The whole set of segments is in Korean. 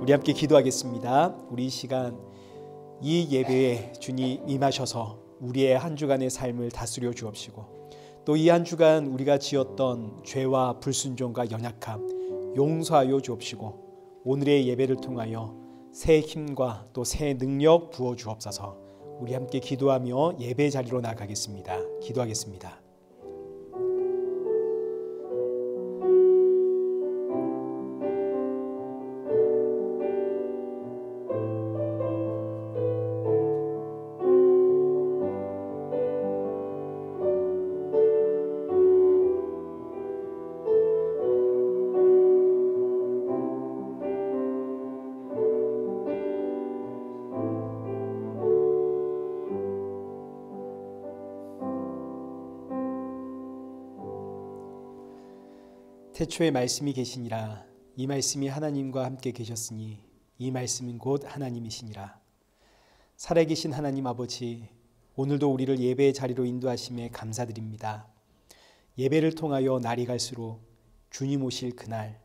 우리 함께 기도하겠습니다. 우리 이 시간 이 예배에 주님 임하셔서 우리의 한 주간의 삶을 다스려 주옵시고 또 이 한 주간 우리가 지었던 죄와 불순종과 연약함 용서하여 주옵시고 오늘의 예배를 통하여 새 힘과 또 새 능력 부어 주옵소서. 우리 함께 기도하며 예배 자리로 나가겠습니다. 기도하겠습니다. 태초에 말씀이 계시니라. 이 말씀이 하나님과 함께 계셨으니 이 말씀은 곧 하나님이시니라. 살아계신 하나님 아버지, 오늘도 우리를 예배의 자리로 인도하심에 감사드립니다. 예배를 통하여 날이 갈수록 주님 오실 그날,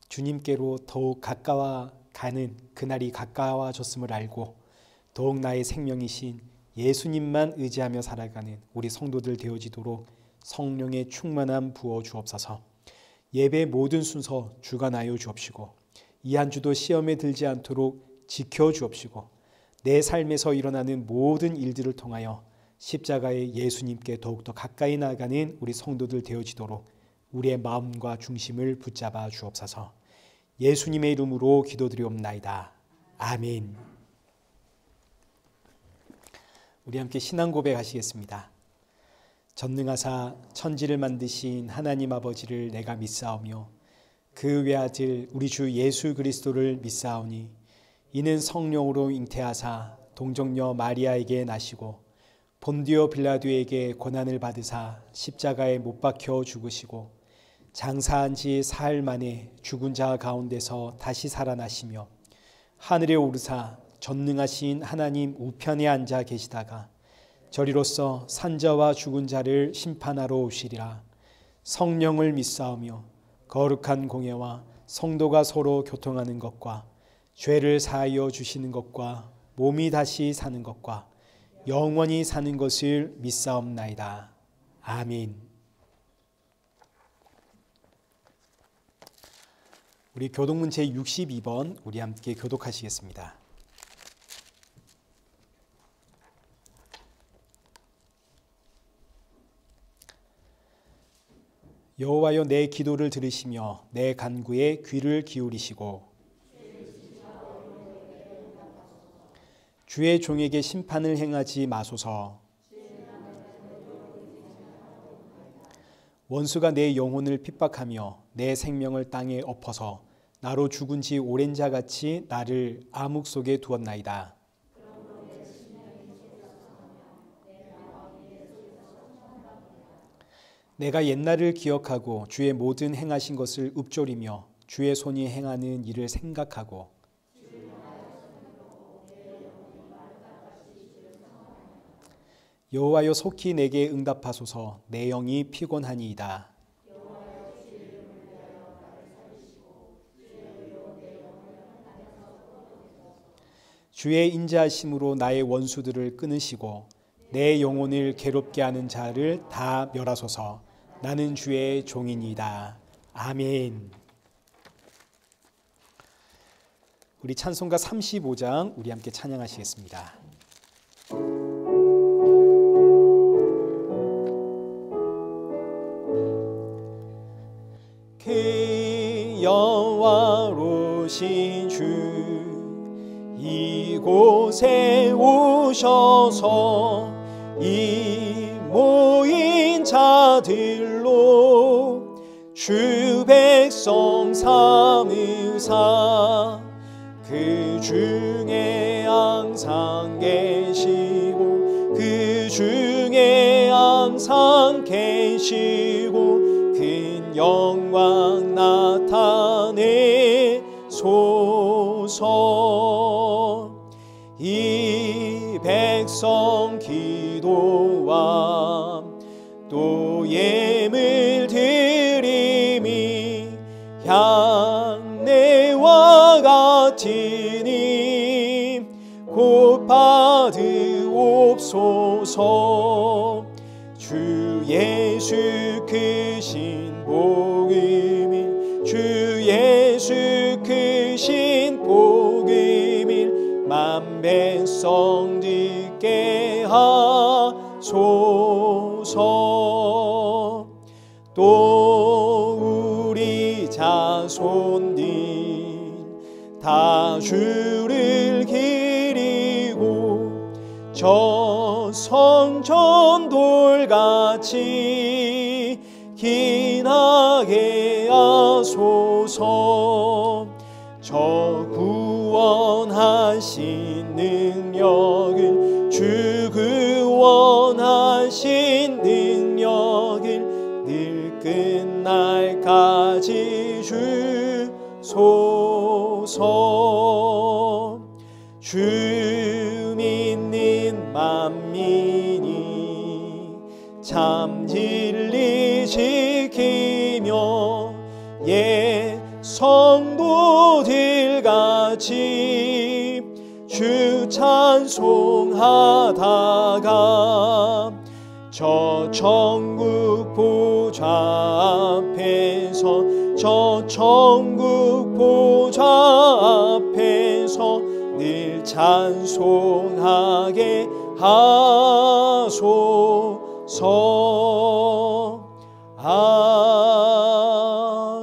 주님께로 더욱 가까워가는 그날이 가까워졌음을 알고 더욱 나의 생명이신 예수님만 의지하며 살아가는 우리 성도들 되어지도록 성령의 충만함 부어 주옵소서. 예배의 모든 순서 주관하여 주옵시고 이 한 주도 시험에 들지 않도록 지켜 주옵시고 내 삶에서 일어나는 모든 일들을 통하여 십자가의 예수님께 더욱더 가까이 나아가는 우리 성도들 되어지도록 우리의 마음과 중심을 붙잡아 주옵소서. 예수님의 이름으로 기도드리옵나이다. 아멘. 우리 함께 신앙 고백하시겠습니다. 전능하사 천지를 만드신 하나님 아버지를 내가 믿사오며 그 외아들 우리 주 예수 그리스도를 믿사오니 이는 성령으로 잉태하사 동정녀 마리아에게 나시고 본디오 빌라도에게 고난을 받으사 십자가에 못 박혀 죽으시고 장사한 지 사흘 만에 죽은 자 가운데서 다시 살아나시며 하늘에 오르사 전능하신 하나님 우편에 앉아 계시다가 저리로서 산자와 죽은 자를 심판하러 오시리라. 성령을 믿사오며 거룩한 공예와 성도가 서로 교통하는 것과 죄를 사하여 주시는 것과 몸이 다시 사는 것과 영원히 사는 것을 믿사옵나이다. 아멘. 우리 교독문 제62번 우리 함께 교독하시겠습니다. 여호와여 내 기도를 들으시며 내 간구에 귀를 기울이시고 주의 종에게 심판을 행하지 마소서. 원수가 내 영혼을 핍박하며 내 생명을 땅에 엎어서 나로 죽은 지 오랜 자같이 나를 암흑 속에 두었나이다. 내가 옛날을 기억하고 주의 모든 행하신 것을 읊조리며 주의 손이 행하는 일을 생각하고 여호와여 속히 내게 응답하소서. 내 영이 피곤하니이다. 주의 인자하심으로 나의 원수들을 끊으시고 내 영혼을 괴롭게 하는 자를 다 멸하소서. 나는 주의 종이니이다. 아멘. 우리 찬송가 35장 우리 함께 찬양하시겠습니다. 그 여호와로신 주 이곳에 오셔서 이 모인 자들로 주 백성 삼으사 그 중에 항상 계시고 그 중에 항상 계시고 큰 영광 나타내소서. 이 백성 기도와 또 예물 드림이 향내와 같이 받으옵소서. 주 예수 크신 복음일, 주 예수 크신 복음일 만 백성 듣게 하소서. 또 우리 자손들 다 주를 기리고 저 성전 돌같이 기나게 하소서. 저 구원하신 능력을, 주 구원하신 능력을 늘 끝날까지 주소서. 주 믿는 만민이 참 진리 지키며 예 성도들 같이 주 찬송하다가 저 천국 보좌 앞에서, 저 천국 보좌 앞에서 늘 찬송하게 하소서.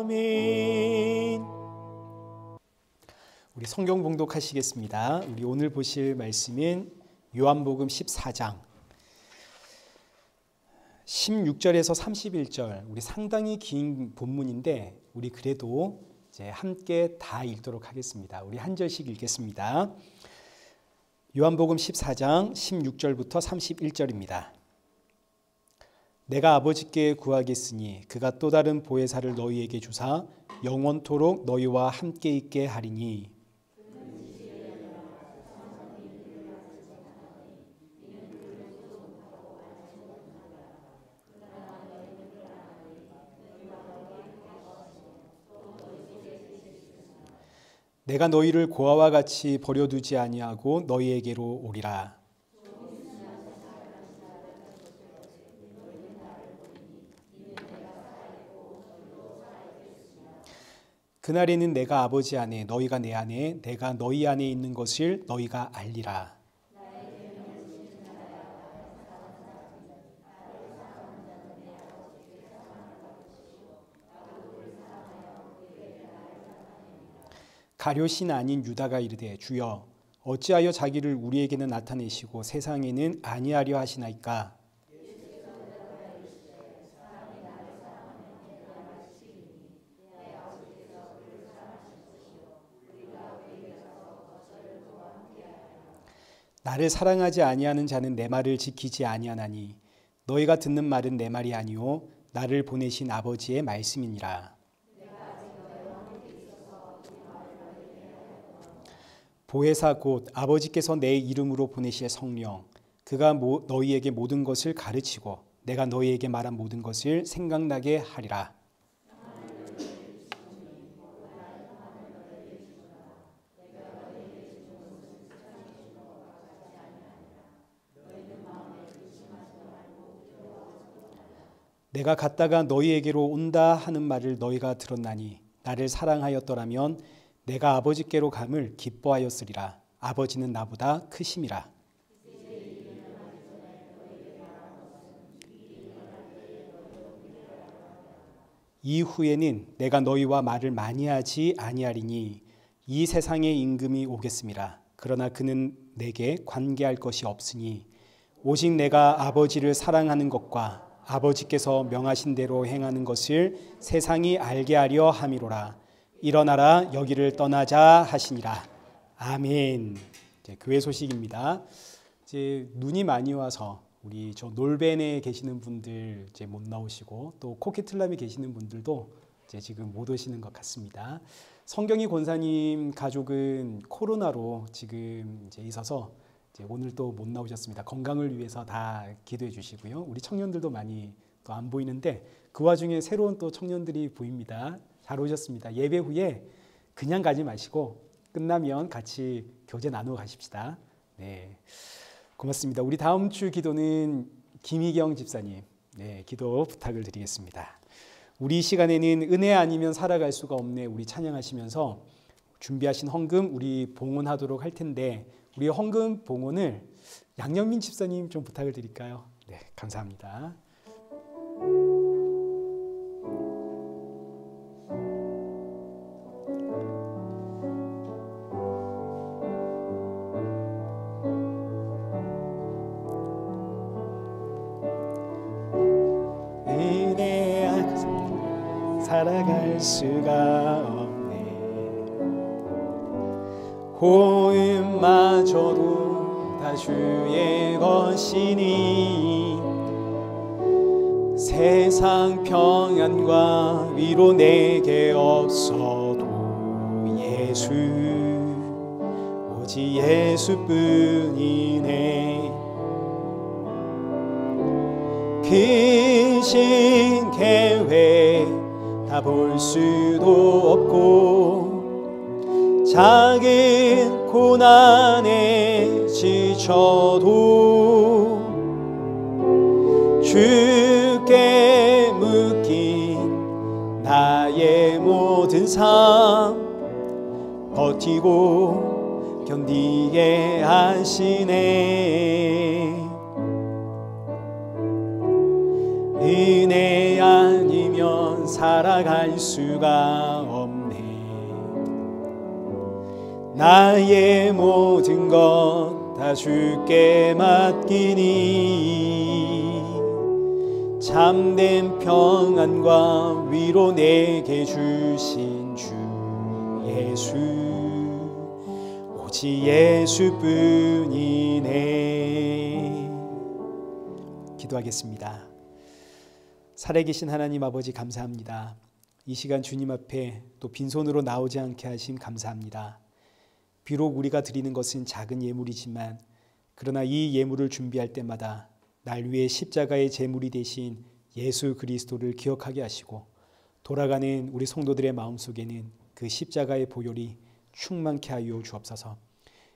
아멘. 우리 성경 봉독하시겠습니다. 우리 오늘 보실 말씀은 요한복음 14장 16절에서 31절. 우리 상당히 긴 본문인데 우리 그래도 이제 함께 다 읽도록 하겠습니다. 우리 한 절씩 읽겠습니다. 요한복음 14장 16절부터 31절입니다. 내가 아버지께 구하겠으니 그가 또 다른 보혜사를 너희에게 주사 영원토록 너희와 함께 있게 하리니 내가 너희를 고아와 같이 버려두지 아니하고 너희에게로 오리라. 그날에는 내가 아버지 안에 너희가 내 안에 내가 너희 안에 있는 것을 너희가 알리라. 가룟신 아닌 유다가 이르되 주여 어찌하여 자기를 우리에게는 나타내시고 세상에는 아니하려 하시나이까. 나를 사랑하지 아니하는 자는 내 말을 지키지 아니하나니 너희가 듣는 말은 내 말이 아니요 나를 보내신 아버지의 말씀이니라. 보혜사 곧 아버지께서 내 이름으로 보내실 성령 그가 너희에게 모든 것을 가르치고 내가 너희에게 말한 모든 것을 생각나게 하리라. 내가 갔다가 너희에게로 온다 하는 말을 너희가 들었나니 나를 사랑하였더라면 내가 아버지께로 감을 기뻐하였으리라. 아버지는 나보다 크심이라. 이후에는 내가 너희와 말을 많이 하지 아니하리니 이 세상의 임금이 오겠음이라. 그러나 그는 내게 관계할 것이 없으니 오직 내가 아버지를 사랑하는 것과 아버지께서 명하신 대로 행하는 것을 세상이 알게 하려 함이로라. 일어나라 여기를 떠나자 하시니라. 아멘. 교회 소식입니다. 이제 눈이 많이 와서 우리 저 놀벤에 계시는 분들 이제 못 나오시고 또 코키틀람에 계시는 분들도 이제 지금 못 오시는 것 같습니다. 성경이 권사님 가족은 코로나로 지금 이제 있어서 이제 오늘 또 못 나오셨습니다. 건강을 위해서 다 기도해 주시고요. 우리 청년들도 많이 또 안 보이는데 그 와중에 새로운 또 청년들이 보입니다. 잘 오셨습니다. 예배 후에 그냥 가지 마시고 끝나면 같이 교제 나누어 가십시다. 네. 고맙습니다. 우리 다음 주 기도는 김희경 집사님 기도 부탁을 드리겠습니다. 우리 시간에는 은혜 아니면 살아갈 수가 없네 우리 찬양하시면서 준비하신 헌금 우리 봉헌하도록 할 텐데 우리 헌금 봉헌을 양영민 집사님 좀 부탁을 드릴까요? 네, 감사합니다. 살아갈 수가 없네. 호흡마저도 다 주의 것이니 세상 평안과 위로 내게 없어도 예수 오직 예수뿐이네. 크신 계획 다 볼 수도 없고 작은 고난에 지쳐도 주께 묶인 나의 모든 삶 버티고 견디게 하시네. 은혜 아니면 살아갈 수가 없네. 나의 모든 것 다 주께 맡기니 참된 평안과 위로 내게 주신 주 예수 오직 예수뿐이네. 기도하겠습니다. 살아계신 하나님 아버지 감사합니다. 이 시간 주님 앞에 또 빈손으로 나오지 않게 하심 감사합니다. 비록 우리가 드리는 것은 작은 예물이지만 그러나 이 예물을 준비할 때마다 날 위해 십자가의 제물이 되신 예수 그리스도를 기억하게 하시고 돌아가는 우리 성도들의 마음속에는 그 십자가의 보혈이 충만케 하여 주옵소서.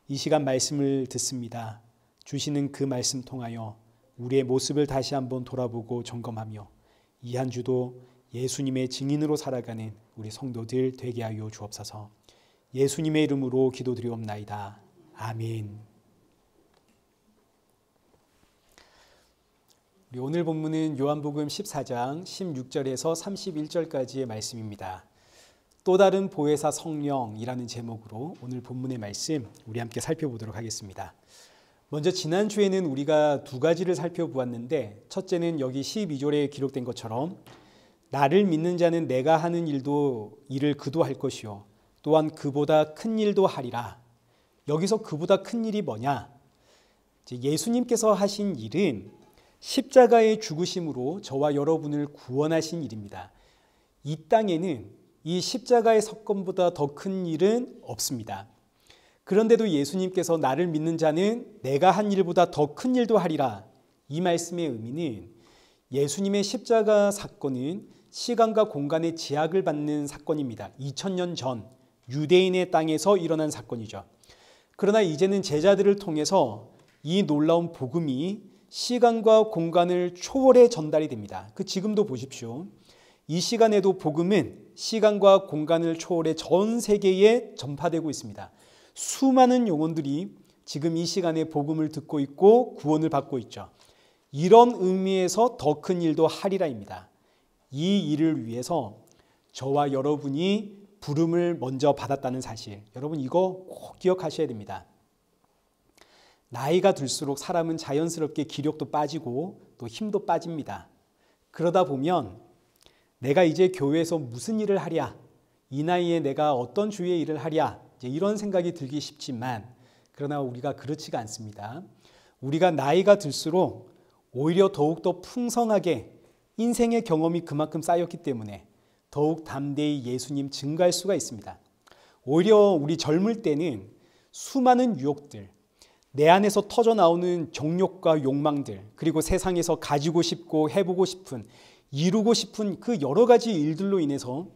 이 시간 말씀을 듣습니다. 주시는 그 말씀 통하여 우리의 모습을 다시 한번 돌아보고 점검하며 이 한 주도 예수님의 증인으로 살아가는 우리 성도들 되게 하여 주옵소서. 예수님의 이름으로 기도드리옵나이다. 아멘. 우리 오늘 본문은 요한복음 14장 16절에서 31절까지의 말씀입니다. 또 다른 보혜사 성령이라는 제목으로 오늘 본문의 말씀 우리 함께 살펴보도록 하겠습니다. 먼저 지난주에는 우리가 두 가지를 살펴보았는데 첫째는 여기 12절에 기록된 것처럼 나를 믿는 자는 내가 하는 일을 그도 할 것이요 또한 그보다 큰 일도 하리라. 여기서 그보다 큰 일이 뭐냐? 예수님께서 하신 일은 십자가의 죽으심으로 저와 여러분을 구원하신 일입니다. 이 땅에는 이 십자가의 사건보다 더 큰 일은 없습니다. 그런데도 예수님께서 나를 믿는 자는 내가 한 일보다 더 큰 일도 하리라. 이 말씀의 의미는 예수님의 십자가 사건은 시간과 공간의 제약을 받는 사건입니다. 2000년 전 유대인의 땅에서 일어난 사건이죠. 그러나 이제는 제자들을 통해서 이 놀라운 복음이 시간과 공간을 초월해 전달이 됩니다. 지금도 보십시오. 이 시간에도 복음은 시간과 공간을 초월해 전 세계에 전파되고 있습니다. 수많은 영혼들이 지금 이 시간에 복음을 듣고 있고 구원을 받고 있죠. 이런 의미에서 더 큰 일도 하리라입니다. 이 일을 위해서 저와 여러분이 부름을 먼저 받았다는 사실, 여러분 이거 꼭 기억하셔야 됩니다. 나이가 들수록 사람은 자연스럽게 기력도 빠지고 또 힘도 빠집니다. 그러다 보면 내가 이제 교회에서 무슨 일을 하랴, 이 나이에 내가 어떤 주의 일을 하랴, 이런 생각이 들기 쉽지만 그러나 우리가 그렇지가 않습니다. 우리가 나이가 들수록 오히려 더욱더 풍성하게 인생의 경험이 그만큼 쌓였기 때문에 더욱 담대히 예수님 증거할 수가 있습니다. 오히려 우리 젊을 때는 수많은 유혹들, 내 안에서 터져나오는 정욕과 욕망들, 그리고 세상에서 가지고 싶고 해보고 싶은, 이루고 싶은 그 여러 가지 일들로 인해서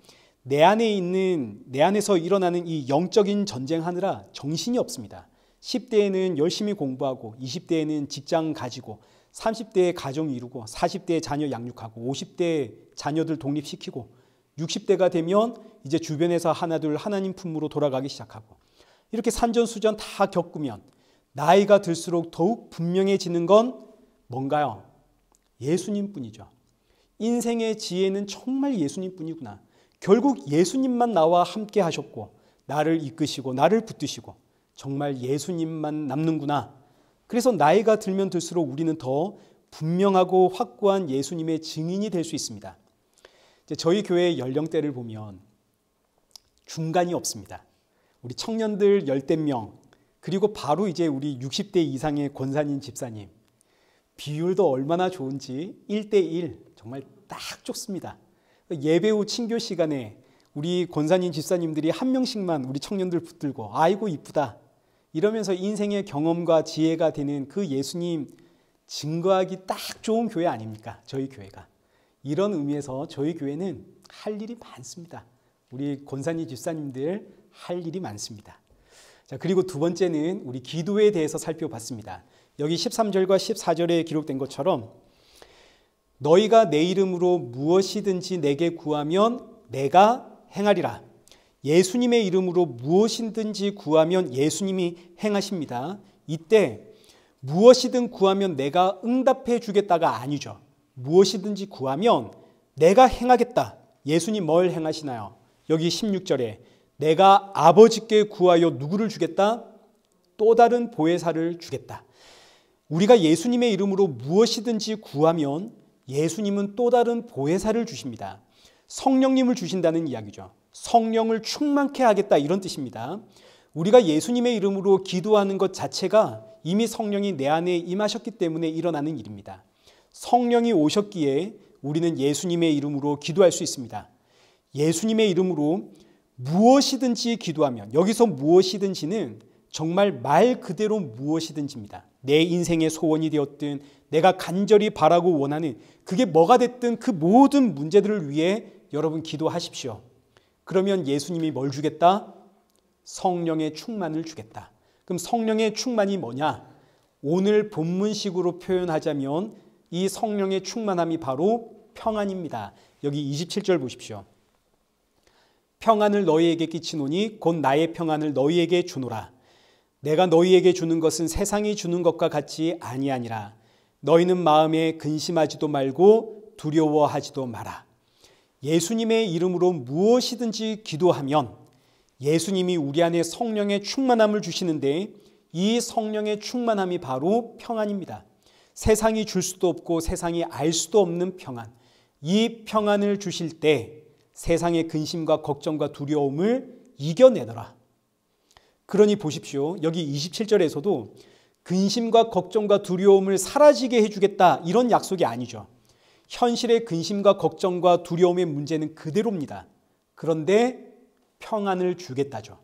내 안에서 일어나는 이 영적인 전쟁하느라 정신이 없습니다. 10대에는 열심히 공부하고 20대에는 직장 가지고 30대에 가정 이루고 40대에 자녀 양육하고 50대에 자녀들 독립시키고 60대가 되면 이제 주변에서 하나둘 하나님 품으로 돌아가기 시작하고 이렇게 산전수전 다 겪으면 나이가 들수록 더욱 분명해지는 건 뭔가요? 예수님뿐이죠. 인생의 지혜는 정말 예수님뿐이구나. 결국 예수님만 나와 함께 하셨고 나를 이끄시고 나를 붙드시고 정말 예수님만 남는구나. 그래서 나이가 들면 들수록 우리는 더 분명하고 확고한 예수님의 증인이 될 수 있습니다. 이제 저희 교회의 연령대를 보면 중간이 없습니다. 우리 청년들 10명 그리고 바로 이제 우리 60대 이상의 권사님 집사님 비율도 얼마나 좋은지 1대1 정말 딱 좋습니다. 예배 후 친교 시간에 우리 권사님 집사님들이 한 명씩만 우리 청년들 붙들고 아이고 이쁘다 이러면서 인생의 경험과 지혜가 되는 그 예수님 증거하기 딱 좋은 교회 아닙니까? 저희 교회가. 이런 의미에서 저희 교회는 할 일이 많습니다. 우리 권사님 집사님들 할 일이 많습니다. 자, 그리고 두 번째는 우리 기도에 대해서 살펴봤습니다. 여기 13절과 14절에 기록된 것처럼 너희가 내 이름으로 무엇이든지 내게 구하면 내가 행하리라. 예수님의 이름으로 무엇이든지 구하면 예수님이 행하십니다. 이때 무엇이든 구하면 내가 응답해 주겠다가 아니죠. 무엇이든지 구하면 내가 행하겠다. 예수님 뭘 행하시나요? 여기 16절에 내가 아버지께 구하여 누구를 주겠다? 또 다른 보혜사를 주겠다. 우리가 예수님의 이름으로 무엇이든지 구하면 예수님은 또 다른 보혜사를 주십니다. 성령님을 주신다는 이야기죠. 성령을 충만케 하겠다 이런 뜻입니다. 우리가 예수님의 이름으로 기도하는 것 자체가 이미 성령이 내 안에 임하셨기 때문에 일어나는 일입니다. 성령이 오셨기에 우리는 예수님의 이름으로 기도할 수 있습니다. 예수님의 이름으로 무엇이든지 기도하면 여기서 무엇이든지는 정말 말 그대로 무엇이든지입니다. 내 인생의 소원이 되었든 내가 간절히 바라고 원하는 그게 뭐가 됐든 그 모든 문제들을 위해 여러분 기도하십시오. 그러면 예수님이 뭘 주겠다? 성령의 충만을 주겠다. 그럼 성령의 충만이 뭐냐? 오늘 본문식으로 표현하자면 이 성령의 충만함이 바로 평안입니다. 여기 27절 보십시오. 평안을 너희에게 끼치노니 곧 나의 평안을 너희에게 주노라. 내가 너희에게 주는 것은 세상이 주는 것과 같이 아니하니라. 너희는 마음에 근심하지도 말고 두려워하지도 마라. 예수님의 이름으로 무엇이든지 기도하면 예수님이 우리 안에 성령의 충만함을 주시는데 이 성령의 충만함이 바로 평안입니다. 세상이 줄 수도 없고 세상이 알 수도 없는 평안. 이 평안을 주실 때 세상의 근심과 걱정과 두려움을 이겨내더라. 그러니 보십시오. 여기 27절에서도 근심과 걱정과 두려움을 사라지게 해주겠다 이런 약속이 아니죠. 현실의 근심과 걱정과 두려움의 문제는 그대로입니다. 그런데 평안을 주겠다죠.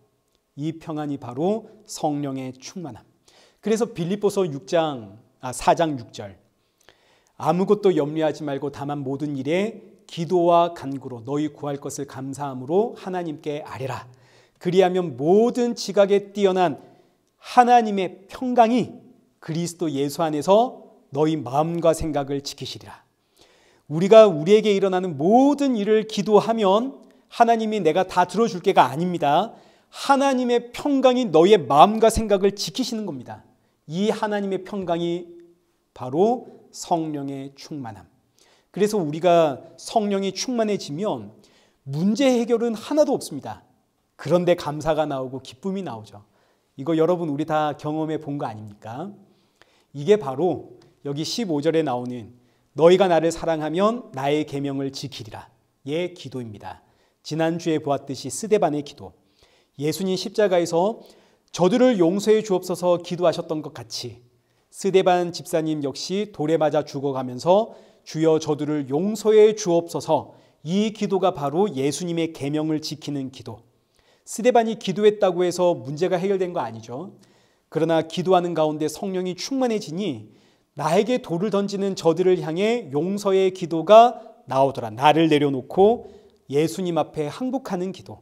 이 평안이 바로 성령의 충만함. 그래서 빌립보서 4장 6절 아무것도 염려하지 말고 다만 모든 일에 기도와 간구로 너희 구할 것을 감사함으로 하나님께 아뢰라. 그리하면 모든 지각에 뛰어난 하나님의 평강이 그리스도 예수 안에서 너희 마음과 생각을 지키시리라. 우리가 우리에게 일어나는 모든 일을 기도하면 하나님이 내가 다 들어줄게가 아닙니다. 하나님의 평강이 너의 마음과 생각을 지키시는 겁니다. 이 하나님의 평강이 바로 성령의 충만함. 그래서 우리가 성령이 충만해지면 문제 해결은 하나도 없습니다. 그런데 감사가 나오고 기쁨이 나오죠. 이거 여러분 우리 다 경험해 본 거 아닙니까? 이게 바로 여기 15절에 나오는 너희가 나를 사랑하면 나의 계명을 지키리라 의 기도입니다. 지난주에 보았듯이 스데반의 기도. 예수님 십자가에서 저들을 용서해 주옵소서 기도하셨던 것 같이 스데반 집사님 역시 돌에 맞아 죽어가면서 주여 저들을 용서해 주옵소서 이 기도가 바로 예수님의 계명을 지키는 기도. 스데반이 기도했다고 해서 문제가 해결된 거 아니죠. 그러나 기도하는 가운데 성령이 충만해지니 나에게 돌을 던지는 저들을 향해 용서의 기도가 나오더라. 나를 내려놓고 예수님 앞에 항복하는 기도.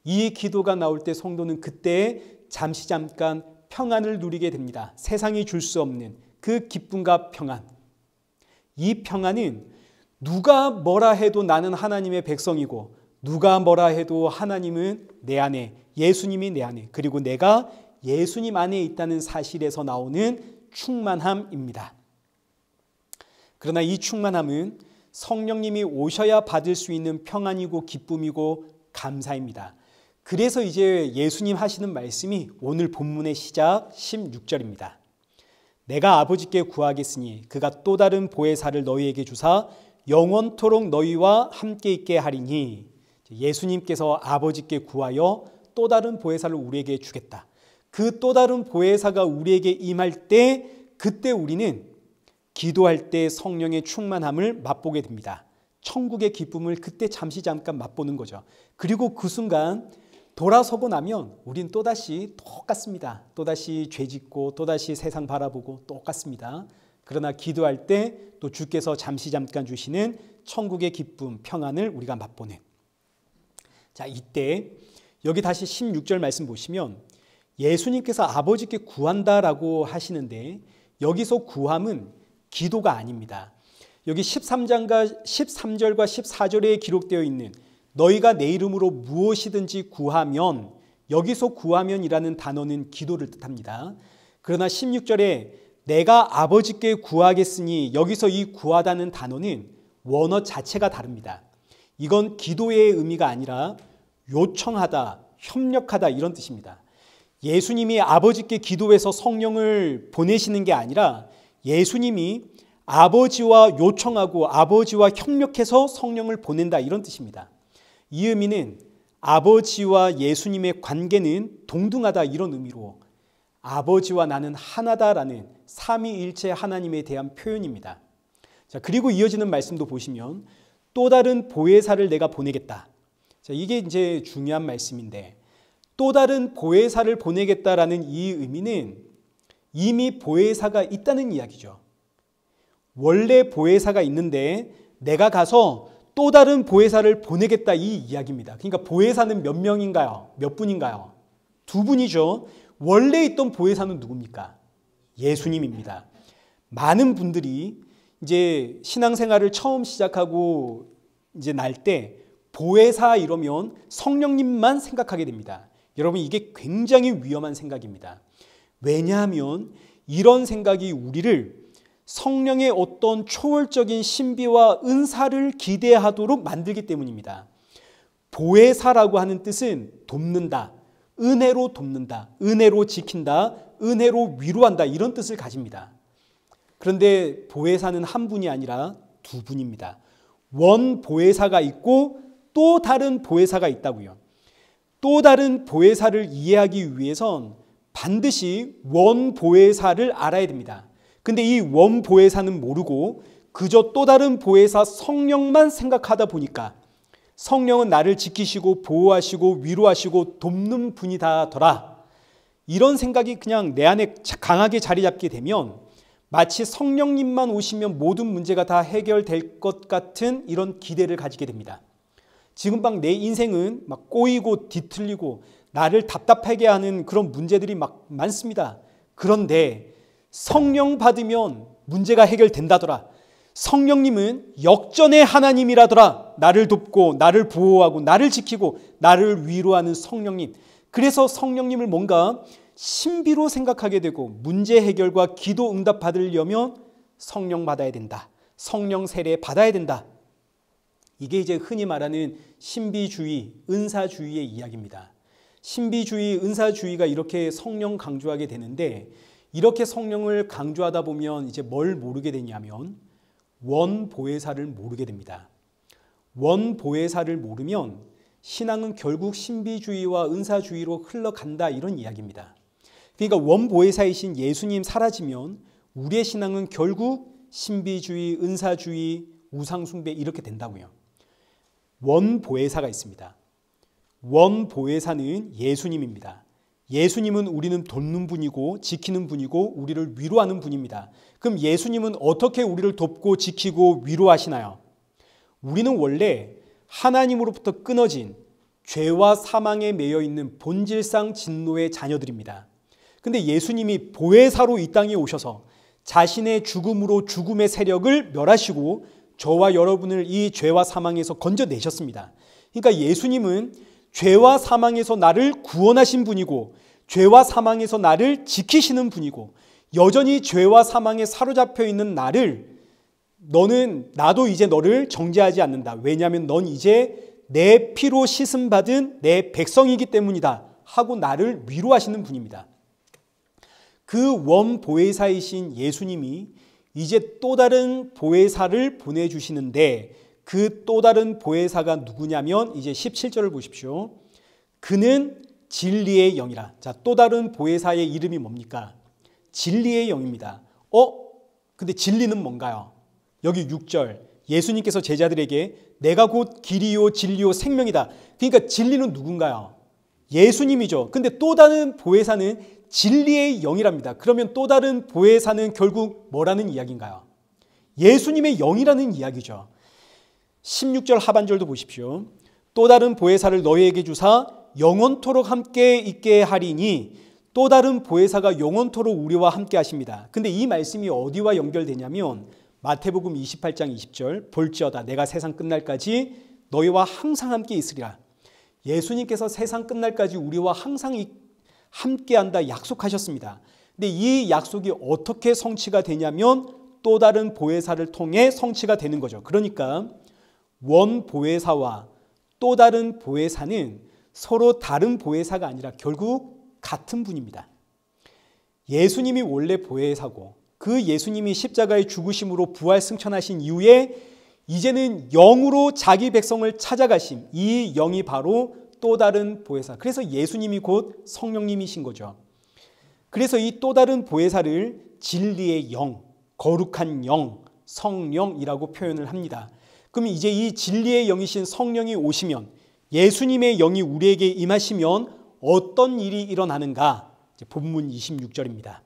이 기도가 나올 때 성도는 그때 잠깐 평안을 누리게 됩니다. 세상이 줄 수 없는 그 기쁨과 평안. 이 평안은 누가 뭐라 해도 나는 하나님의 백성이고 누가 뭐라 해도 하나님은 내 안에, 예수님이 내 안에, 그리고 내가 예수님 안에 있다는 사실에서 나오는 충만함입니다. 그러나 이 충만함은 성령님이 오셔야 받을 수 있는 평안이고 기쁨이고 감사입니다. 그래서 이제 예수님 하시는 말씀이 오늘 본문의 시작 16절입니다. 내가 아버지께 구하겠으니 그가 또 다른 보혜사를 너희에게 주사 영원토록 너희와 함께 있게 하리니, 예수님께서 아버지께 구하여 또 다른 보혜사를 우리에게 주겠다. 그 또 다른 보혜사가 우리에게 임할 때 그때 우리는 기도할 때 성령의 충만함을 맛보게 됩니다. 천국의 기쁨을 그때 잠깐 맛보는 거죠. 그리고 그 순간 돌아서고 나면 우린 또다시 똑같습니다. 또다시 죄짓고 또다시 세상 바라보고 똑같습니다. 그러나 기도할 때 또 주께서 잠깐 주시는 천국의 기쁨, 평안을 우리가 맛보는. 자, 이때 여기 다시 16절 말씀 보시면 예수님께서 아버지께 구한다라고 하시는데 여기서 구함은 기도가 아닙니다. 여기 13절과 14절에 기록되어 있는 너희가 내 이름으로 무엇이든지 구하면, 여기서 구하면이라는 단어는 기도를 뜻합니다. 그러나 16절에 내가 아버지께 구하겠으니 여기서 이 구하다는 단어는 원어 자체가 다릅니다. 이건 기도의 의미가 아니라 요청하다, 협력하다 이런 뜻입니다. 예수님이 아버지께 기도해서 성령을 보내시는 게 아니라 예수님이 아버지와 요청하고 아버지와 협력해서 성령을 보낸다 이런 뜻입니다. 이 의미는 아버지와 예수님의 관계는 동등하다 이런 의미로 아버지와 나는 하나다라는 삼위일체 하나님에 대한 표현입니다. 자, 그리고 이어지는 말씀도 보시면 또 다른 보혜사를 내가 보내겠다. 자, 이게 이제 중요한 말씀인데 또 다른 보혜사를 보내겠다라는 이 의미는 이미 보혜사가 있다는 이야기죠. 원래 보혜사가 있는데 내가 가서 또 다른 보혜사를 보내겠다 이 이야기입니다. 그러니까 보혜사는 몇 명인가요? 몇 분인가요? 두 분이죠. 원래 있던 보혜사는 누굽니까? 예수님입니다. 많은 분들이 이제 신앙생활을 처음 시작하고 이제 날 때 보혜사 이러면 성령님만 생각하게 됩니다. 여러분, 이게 굉장히 위험한 생각입니다. 왜냐하면 이런 생각이 우리를 성령의 어떤 초월적인 신비와 은사를 기대하도록 만들기 때문입니다. 보혜사라고 하는 뜻은 돕는다, 은혜로 돕는다, 은혜로 지킨다, 은혜로 위로한다 이런 뜻을 가집니다. 그런데 보혜사는 한 분이 아니라 두 분입니다. 원 보혜사가 있고 또 다른 보혜사가 있다고요. 또 다른 보혜사를 이해하기 위해선 반드시 원 보혜사를 알아야 됩니다. 근데 이 원 보혜사는 모르고 그저 또 다른 보혜사 성령만 생각하다 보니까 성령은 나를 지키시고 보호하시고 위로하시고 돕는 분이다더라. 이런 생각이 그냥 내 안에 강하게 자리 잡게 되면 마치 성령님만 오시면 모든 문제가 다 해결될 것 같은 이런 기대를 가지게 됩니다. 지금 막 내 인생은 막 꼬이고 뒤틀리고 나를 답답하게 하는 그런 문제들이 막 많습니다. 그런데 성령 받으면 문제가 해결된다더라. 성령님은 역전의 하나님이라더라. 나를 돕고 나를 보호하고 나를 지키고 나를 위로하는 성령님. 그래서 성령님을 뭔가 신비로 생각하게 되고 문제 해결과 기도 응답 받으려면 성령 받아야 된다. 성령 세례 받아야 된다. 이게 이제 흔히 말하는 신비주의, 은사주의의 이야기입니다. 신비주의, 은사주의가 이렇게 성령 강조하게 되는데 이렇게 성령을 강조하다 보면 이제 뭘 모르게 되냐면 원 보혜사를 모르게 됩니다. 원 보혜사를 모르면 신앙은 결국 신비주의와 은사주의로 흘러간다 이런 이야기입니다. 그러니까 원 보혜사이신 예수님 사라지면 우리의 신앙은 결국 신비주의, 은사주의, 우상숭배 이렇게 된다고요. 원 보혜사가 있습니다. 원 보혜사는 예수님입니다. 예수님은 우리는 돕는 분이고 지키는 분이고 우리를 위로하는 분입니다. 그럼 예수님은 어떻게 우리를 돕고 지키고 위로하시나요? 우리는 원래 하나님으로부터 끊어진 죄와 사망에 매여 있는 본질상 진노의 자녀들입니다. 근데 예수님이 보혜사로 이 땅에 오셔서 자신의 죽음으로 죽음의 세력을 멸하시고 저와 여러분을 이 죄와 사망에서 건져내셨습니다. 그러니까 예수님은 죄와 사망에서 나를 구원하신 분이고 죄와 사망에서 나를 지키시는 분이고 여전히 죄와 사망에 사로잡혀 있는 나를 나도 이제 너를 정죄하지 않는다. 왜냐하면 넌 이제 내 피로 씻음받은 내 백성이기 때문이다 하고 나를 위로하시는 분입니다. 그 원보혜사이신 예수님이 이제 또 다른 보혜사를 보내주시는데 그 또 다른 보혜사가 누구냐면 이제 17절을 보십시오. 그는 진리의 영이라. 자, 또 다른 보혜사의 이름이 뭡니까? 진리의 영입니다. 근데 진리는 뭔가요? 여기 6절 예수님께서 제자들에게 내가 곧 길이요 진리요 생명이다. 그러니까 진리는 누군가요? 예수님이죠. 근데 또 다른 보혜사는 진리의 영이랍니다. 그러면 또 다른 보혜사는 결국 뭐라는 이야기인가요? 예수님의 영이라는 이야기죠. 16절 하반절도 보십시오. 또 다른 보혜사를 너희에게 주사 영원토록 함께 있게 하리니 또 다른 보혜사가 영원토록 우리와 함께 하십니다. 근데 이 말씀이 어디와 연결되냐면 마태복음 28장 20절 볼지어다 내가 세상 끝날까지 너희와 항상 함께 있으리라. 예수님께서 세상 끝날까지 우리와 항상 함께한다 약속하셨습니다. 근데 이 약속이 어떻게 성취가 되냐면 또 다른 보혜사를 통해 성취가 되는 거죠. 그러니까 원 보혜사와 또 다른 보혜사는 서로 다른 보혜사가 아니라 결국 같은 분입니다. 예수님이 원래 보혜사고 그 예수님이 십자가의 죽으심으로 부활 승천하신 이후에 이제는 영으로 자기 백성을 찾아가심, 이 영이 바로 또 다른 보혜사. 그래서 예수님이 곧 성령님이신 거죠. 그래서 이 또 다른 보혜사를 진리의 영, 거룩한 영, 성령이라고 표현을 합니다. 그럼 이제 이 진리의 영이신 성령이 오시면 예수님의 영이 우리에게 임하시면 어떤 일이 일어나는가? 본문 26절입니다.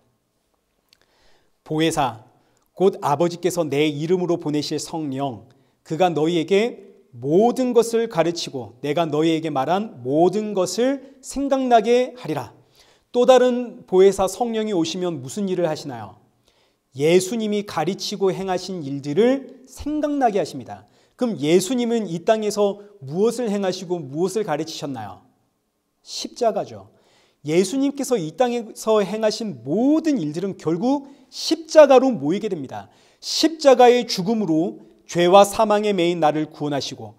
보혜사 곧 아버지께서 내 이름으로 보내실 성령 그가 너희에게 모든 것을 가르치고 내가 너희에게 말한 모든 것을 생각나게 하리라. 또 다른 보혜사 성령이 오시면 무슨 일을 하시나요? 예수님이 가르치고 행하신 일들을 생각나게 하십니다. 그럼 예수님은 이 땅에서 무엇을 행하시고 무엇을 가르치셨나요? 십자가죠. 예수님께서 이 땅에서 행하신 모든 일들은 결국 십자가로 모이게 됩니다. 십자가의 죽음으로 죄와 사망에 매인 나를 구원하시고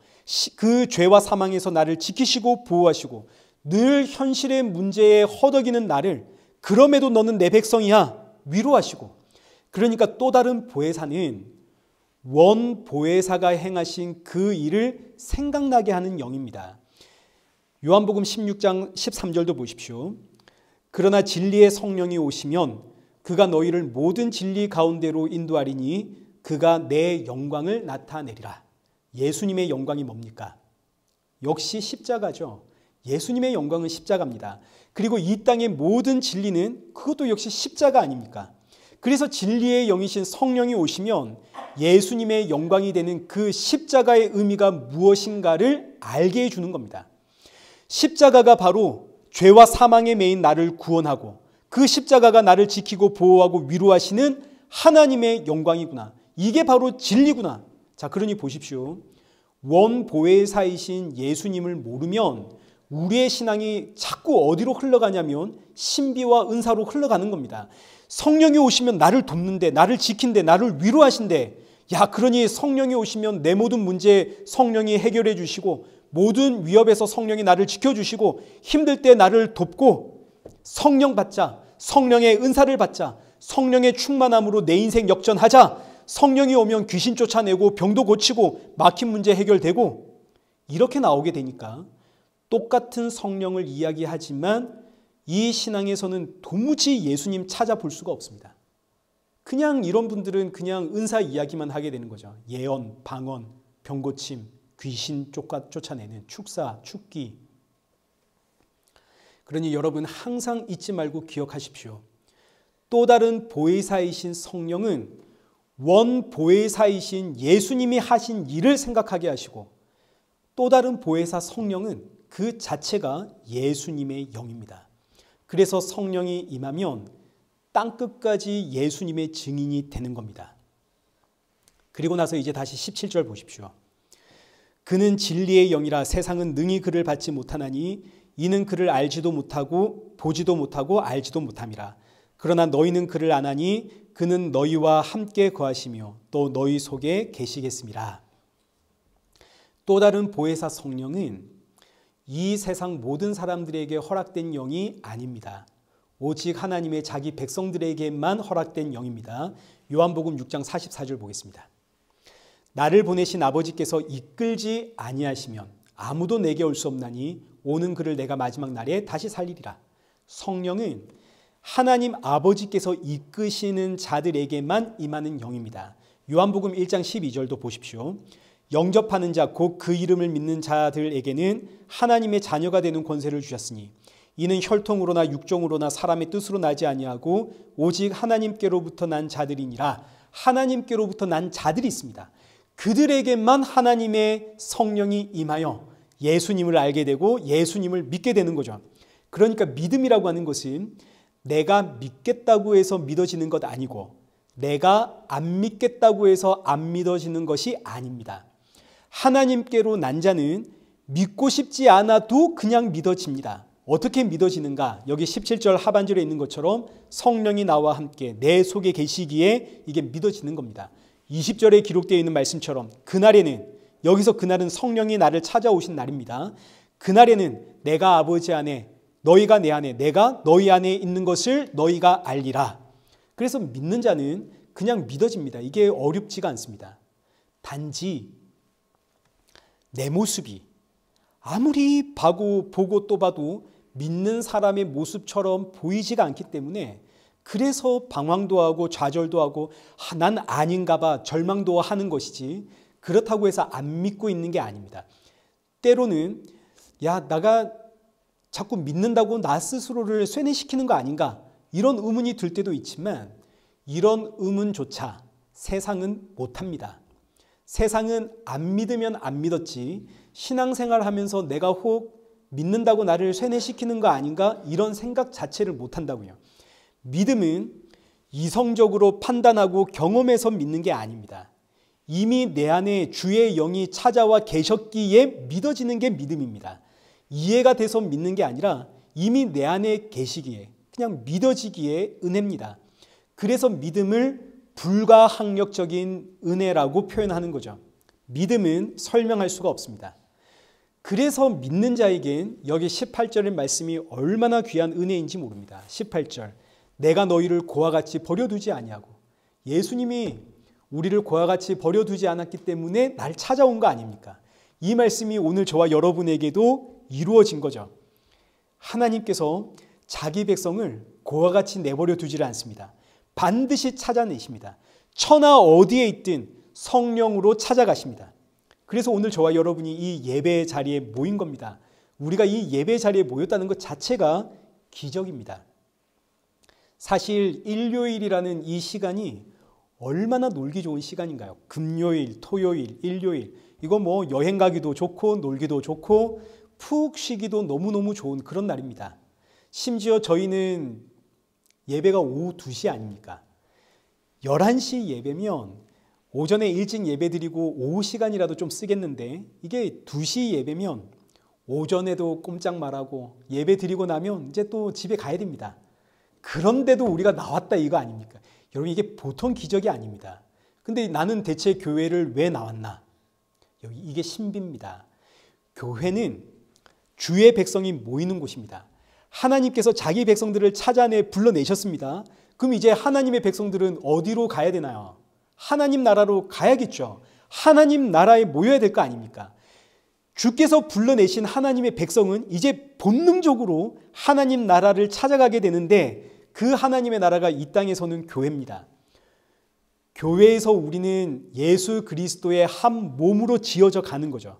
그 죄와 사망에서 나를 지키시고 보호하시고 늘 현실의 문제에 허덕이는 나를 그럼에도 너는 내 백성이야 위로하시고 그러니까 또 다른 보혜사는 원 보혜사가 행하신 그 일을 생각나게 하는 영입니다. 요한복음 16장 13절도 보십시오. 그러나 진리의 성령이 오시면 그가 너희를 모든 진리 가운데로 인도하리니 그가 내 영광을 나타내리라. 예수님의 영광이 뭡니까? 역시 십자가죠. 예수님의 영광은 십자가입니다. 그리고 이 땅의 모든 진리는 그것도 역시 십자가 아닙니까? 그래서 진리의 영이신 성령이 오시면 예수님의 영광이 되는 그 십자가의 의미가 무엇인가를 알게 해주는 겁니다. 십자가가 바로 죄와 사망에 매인 나를 구원하고 그 십자가가 나를 지키고 보호하고 위로하시는 하나님의 영광이구나. 이게 바로 진리구나. 자, 그러니 보십시오. 원보혜사이신 예수님을 모르면 우리의 신앙이 자꾸 어디로 흘러가냐면 신비와 은사로 흘러가는 겁니다. 성령이 오시면 나를 돕는데, 나를 지킨데, 나를 위로하신대. 야, 그러니 성령이 오시면 내 모든 문제 성령이 해결해 주시고 모든 위협에서 성령이 나를 지켜주시고 힘들 때 나를 돕고 성령 받자, 성령의 은사를 받자, 성령의 충만함으로 내 인생 역전하자. 성령이 오면 귀신 쫓아내고 병도 고치고 막힌 문제 해결되고 이렇게 나오게 되니까 똑같은 성령을 이야기하지만 이 신앙에서는 도무지 예수님 찾아볼 수가 없습니다. 그냥 이런 분들은 그냥 은사 이야기만 하게 되는 거죠. 예언, 방언, 병고침, 귀신 쫓아내는 축사, 축기. 그러니 여러분 항상 잊지 말고 기억하십시오. 또 다른 보혜사이신 성령은 원 보혜사이신 예수님이 하신 일을 생각하게 하시고 또 다른 보혜사 성령은 그 자체가 예수님의 영입니다. 그래서 성령이 임하면 땅끝까지 예수님의 증인이 되는 겁니다. 그리고 나서 이제 다시 17절 보십시오. 그는 진리의 영이라 세상은 능히 그를 받지 못하나니 이는 그를 알지도 못하고 보지도 못하고 알지도 못함이라. 그러나 너희는 그를 아나니 그는 너희와 함께 거하시며 또 너희 속에 계시겠습니다. 또 다른 보혜사 성령은 이 세상 모든 사람들에게 허락된 영이 아닙니다. 오직 하나님의 자기 백성들에게만 허락된 영입니다. 요한복음 6장 44절 보겠습니다. 나를 보내신 아버지께서 이끌지 아니하시면 아무도 내게 올 수 없나니 오는 그를 내가 마지막 날에 다시 살리리라. 성령은 하나님 아버지께서 이끄시는 자들에게만 임하는 영입니다. 요한복음 1장 12절도 보십시오. 영접하는 자 곧 그 이름을 믿는 자들에게는 하나님의 자녀가 되는 권세를 주셨으니 이는 혈통으로나 육종으로나 사람의 뜻으로 나지 아니하고 오직 하나님께로부터 난 자들이니라. 하나님께로부터 난 자들이 있습니다. 그들에게만 하나님의 성령이 임하여 예수님을 알게 되고 예수님을 믿게 되는 거죠. 그러니까 믿음이라고 하는 것은 내가 믿겠다고 해서 믿어지는 것 아니고 내가 안 믿겠다고 해서 안 믿어지는 것이 아닙니다. 하나님께로 난 자는 믿고 싶지 않아도 그냥 믿어집니다. 어떻게 믿어지는가? 여기 17절 하반절에 있는 것처럼 성령이 나와 함께 내 속에 계시기에 이게 믿어지는 겁니다. 20절에 기록되어 있는 말씀처럼 그날에는, 여기서 그날은 성령이 나를 찾아오신 날입니다. 그날에는 내가 아버지 안에 너희가 내 안에 내가 너희 안에 있는 것을 너희가 알리라. 그래서 믿는 자는 그냥 믿어집니다. 이게 어렵지가 않습니다. 단지 내 모습이 아무리 보고 또 봐도 믿는 사람의 모습처럼 보이지가 않기 때문에 그래서 방황도 하고 좌절도 하고 난 아닌가 봐 절망도 하는 것이지 그렇다고 해서 안 믿고 있는 게 아닙니다. 때로는 내가 자꾸 믿는다고 나 스스로를 쇠뇌시키는 거 아닌가 이런 의문이 들 때도 있지만 이런 의문조차 세상은 못합니다. 세상은 안 믿으면 안 믿었지 신앙생활 하면서 내가 혹 믿는다고 나를 쇠뇌시키는 거 아닌가 이런 생각 자체를 못한다고요. 믿음은 이성적으로 판단하고 경험해서 믿는 게 아닙니다. 이미 내 안에 주의 영이 찾아와 계셨기에 믿어지는 게 믿음입니다. 이해가 돼서 믿는 게 아니라 이미 내 안에 계시기에 그냥 믿어지기에 은혜입니다. 그래서 믿음을 불가항력적인 은혜라고 표현하는 거죠. 믿음은 설명할 수가 없습니다. 그래서 믿는 자에겐 여기 18절의 말씀이 얼마나 귀한 은혜인지 모릅니다. 18절 내가 너희를 고와 같이 버려두지 아니하고 예수님이 우리를 고와 같이 버려두지 않았기 때문에 날 찾아온 거 아닙니까? 이 말씀이 오늘 저와 여러분에게도 이루어진 거죠. 하나님께서 자기 백성을 고와 같이 내버려 두지를 않습니다. 반드시 찾아내십니다. 천하 어디에 있든 성령으로 찾아가십니다. 그래서 오늘 저와 여러분이 이 예배 자리에 모인 겁니다. 우리가 이 예배 자리에 모였다는 것 자체가 기적입니다. 사실 일요일이라는 이 시간이 얼마나 놀기 좋은 시간인가요? 금요일, 토요일, 일요일 이거 뭐 여행 가기도 좋고 놀기도 좋고 푹 쉬기도 너무너무 좋은 그런 날입니다. 심지어 저희는 예배가 오후 2시 아닙니까? 11시 예배면 오전에 일찍 예배 드리고 오후 시간이라도 좀 쓰겠는데 이게 2시 예배면 오전에도 꼼짝 말하고 예배 드리고 나면 이제 또 집에 가야 됩니다. 그런데도 우리가 나왔다 이거 아닙니까? 여러분 이게 보통 기적이 아닙니다. 근데 나는 대체 교회를 왜 나왔나? 여기 이게 신비입니다. 교회는 주의 백성이 모이는 곳입니다. 하나님께서 자기 백성들을 찾아내 불러내셨습니다. 그럼 이제 하나님의 백성들은 어디로 가야 되나요? 하나님 나라로 가야겠죠. 하나님 나라에 모여야 될 거 아닙니까? 주께서 불러내신 하나님의 백성은 이제 본능적으로 하나님 나라를 찾아가게 되는데 그 하나님의 나라가 이 땅에서는 교회입니다. 교회에서 우리는 예수 그리스도의 한 몸으로 지어져 가는 거죠.